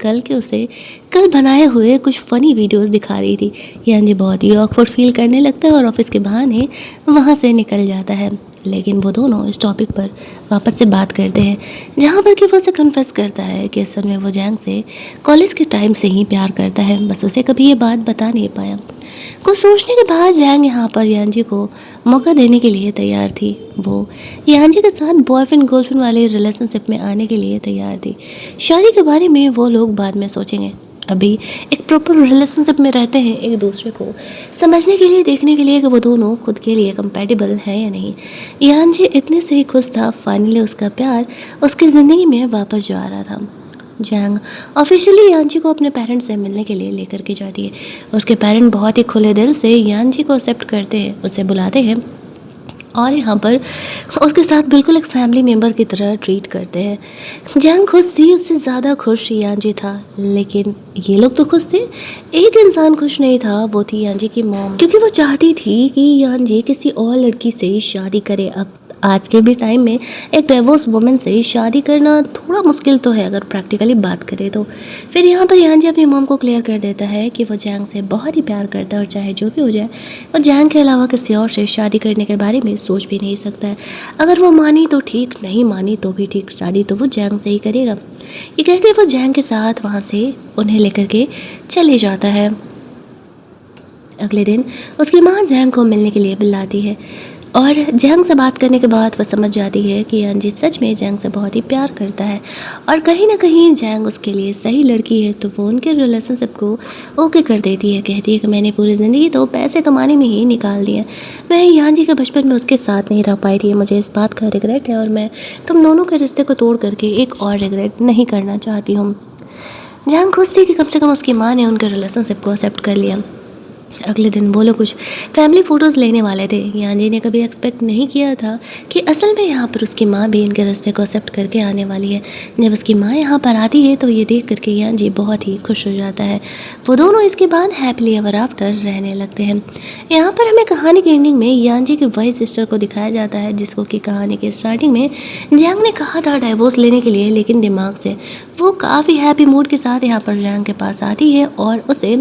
कल बनाए हुए कुछ फ़नी वीडियोस दिखा रही थी। यांजी बहुत ही ऑकवर्ड फील करने लगता है और ऑफिस के बहाने वहाँ से निकल जाता है। लेकिन वो दोनों इस टॉपिक पर वापस से बात करते हैं, जहाँ पर कि वो उसे कन्फेस करता है कि असल में वो जैंग से कॉलेज के टाइम से ही प्यार करता है, बस उसे कभी ये बात बता नहीं पाया। कुछ सोचने के बाद जैंग यहाँ पर यांजी को मौका देने के लिए तैयार थी। वो यांजी के साथ बॉयफ्रेंड गर्लफ्रेंड वाले रिलेशनशिप में आने के लिए तैयार थी। शादी के बारे में वो लोग बाद में सोचेंगे, अभी एक प्रॉपर रिलेशनशिप में रहते हैं, एक दूसरे को समझने के लिए, देखने के लिए कि वो दोनों खुद के लिए कंपैटिबल है या नहीं। यांजी इतने से ही खुश था, फाइनली उसका प्यार उसकी ज़िंदगी में वापस जो आ रहा था। जैंग ऑफिशियली यांजी को अपने पेरेंट्स से मिलने के लिए लेकर के जाती है। उसके पेरेंट बहुत ही खुले दिल से यांजी को एक्सेप्ट करते हैं, उसे बुलाते हैं और यहाँ पर उसके साथ बिल्कुल एक फैमिली मेम्बर की तरह ट्रीट करते हैं। जैंग खुश थी, उससे ज़्यादा खुश यांजी था, लेकिन ये लोग तो खुश थे। एक इंसान खुश नहीं था, वो थी यांजी की मॉम, क्योंकि वो चाहती थी कि यांजी किसी और लड़की से शादी करे। अब आज के भी टाइम में एक डिवोर्स वुमेन से शादी करना थोड़ा मुश्किल तो है अगर प्रैक्टिकली बात करें तो। फिर यहाँ पर यांजी अपनी मॉम को क्लियर कर देता है कि वो जैंग से बहुत ही प्यार करता है और चाहे जो भी हो जाए वो जैंग के अलावा किसी और से शादी करने के बारे में सोच भी नहीं सकता है। अगर वो मानी तो ठीक, नहीं मानी तो भी ठीक, शादी तो वो जैंग से ही करेगा। ये कह के वो जैंग के साथ वहाँ से उन्हें लेकर के चले जाता है। अगले दिन उसकी माँ जैंग को मिलने के लिए बुलाती है और जैंग से बात करने के बाद वह समझ जाती है कि यांजी सच में जैंग से बहुत ही प्यार करता है और कहीं ना कहीं जैंग उसके लिए सही लड़की है, तो वो उनके रिलेशनशिप को ओके कर देती है। कहती है कि मैंने पूरी ज़िंदगी तो पैसे कमाने में ही निकाल दिया, मैं यांजी के बचपन में उसके साथ नहीं रह पाई थी, मुझे इस बात का रिग्रेट है और मैं तुम दोनों के रिश्ते को तोड़ करके एक और रिग्रेट नहीं करना चाहती हूँ। जैंग खुश थी कि कम से कम उसकी माँ ने उनके रिलेशनशिप को एक्सेप्ट कर लिया। अगले दिन वो लोग कुछ फैमिली फ़ोटोज़ लेने वाले थे। यांजी ने कभी एक्सपेक्ट नहीं किया था कि असल में यहाँ पर उसकी माँ भी इनके रास्ते को एक्सेप्ट करके आने वाली है। जब उसकी माँ यहाँ पर आती है तो ये देख करके यांजी बहुत ही खुश हो जाता है। वो दोनों इसके बाद हैप्पी एवर आफ्टर रहने लगते हैं। यहाँ पर हमें कहानी की एंडिंग में यांजी की वाइफ सिस्टर को दिखाया जाता है, जिसको कि कहानी के स्टार्टिंग में जैंग ने कहा था डाइवोर्स लेने के लिए, लेकिन दिमाग से वो काफ़ी हैप्पी मूड के साथ यहाँ पर जैंग के पास आती है और उसे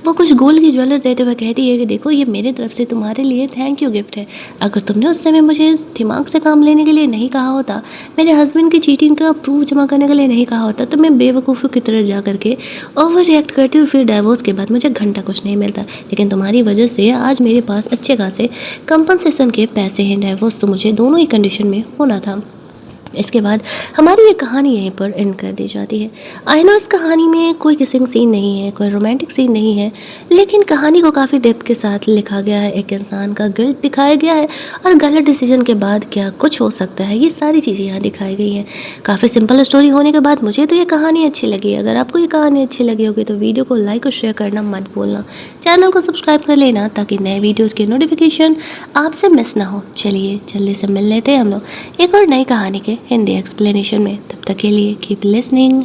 वो कुछ गोल्ड की ज्वेलर्स देते हुए कहती है कि देखो ये मेरी तरफ से तुम्हारे लिए थैंक यू गिफ्ट है। अगर तुमने उस समय मुझे इस दिमाग से काम लेने के लिए नहीं कहा होता, मेरे हस्बैंड की चीटिंग का प्रूफ जमा करने के लिए नहीं कहा होता, तो मैं बेवकूफ़ों की तरह जा करके ओवर रिएक्ट करती और फिर डाइवोर्स के बाद मुझे घंटा कुछ नहीं मिलता। लेकिन तुम्हारी वजह से आज मेरे पास अच्छे खासे कंपनसेशन के पैसे हैं। डाइवोर्स तो मुझे दोनों ही कंडीशन में होना था। इसके बाद हमारी ये कहानी यहीं पर एंड कर दी जाती है। आई नो इस कहानी में कोई किसिंग सीन नहीं है, कोई रोमांटिक सीन नहीं है, लेकिन कहानी को काफ़ी डेप्थ के साथ लिखा गया है। एक इंसान का गिल्ट दिखाया गया है और गलत डिसीजन के बाद क्या कुछ हो सकता है, ये सारी चीज़ें यहाँ दिखाई गई हैं। काफ़ी सिंपल स्टोरी होने के बाद मुझे तो ये कहानी अच्छी लगी। अगर आपको ये कहानी अच्छी लगी होगी तो वीडियो को लाइक और शेयर करना मत भूलना। चैनल को सब्सक्राइब कर लेना ताकि नए वीडियोज़ की नोटिफिकेशन आपसे मिस ना हो। चलिए जल्दी से मिल लेते हैं हम लोग एक और नई कहानी के हिंदी एक्सप्लेनेशन में। तब तक के लिए कीप लिसनिंग।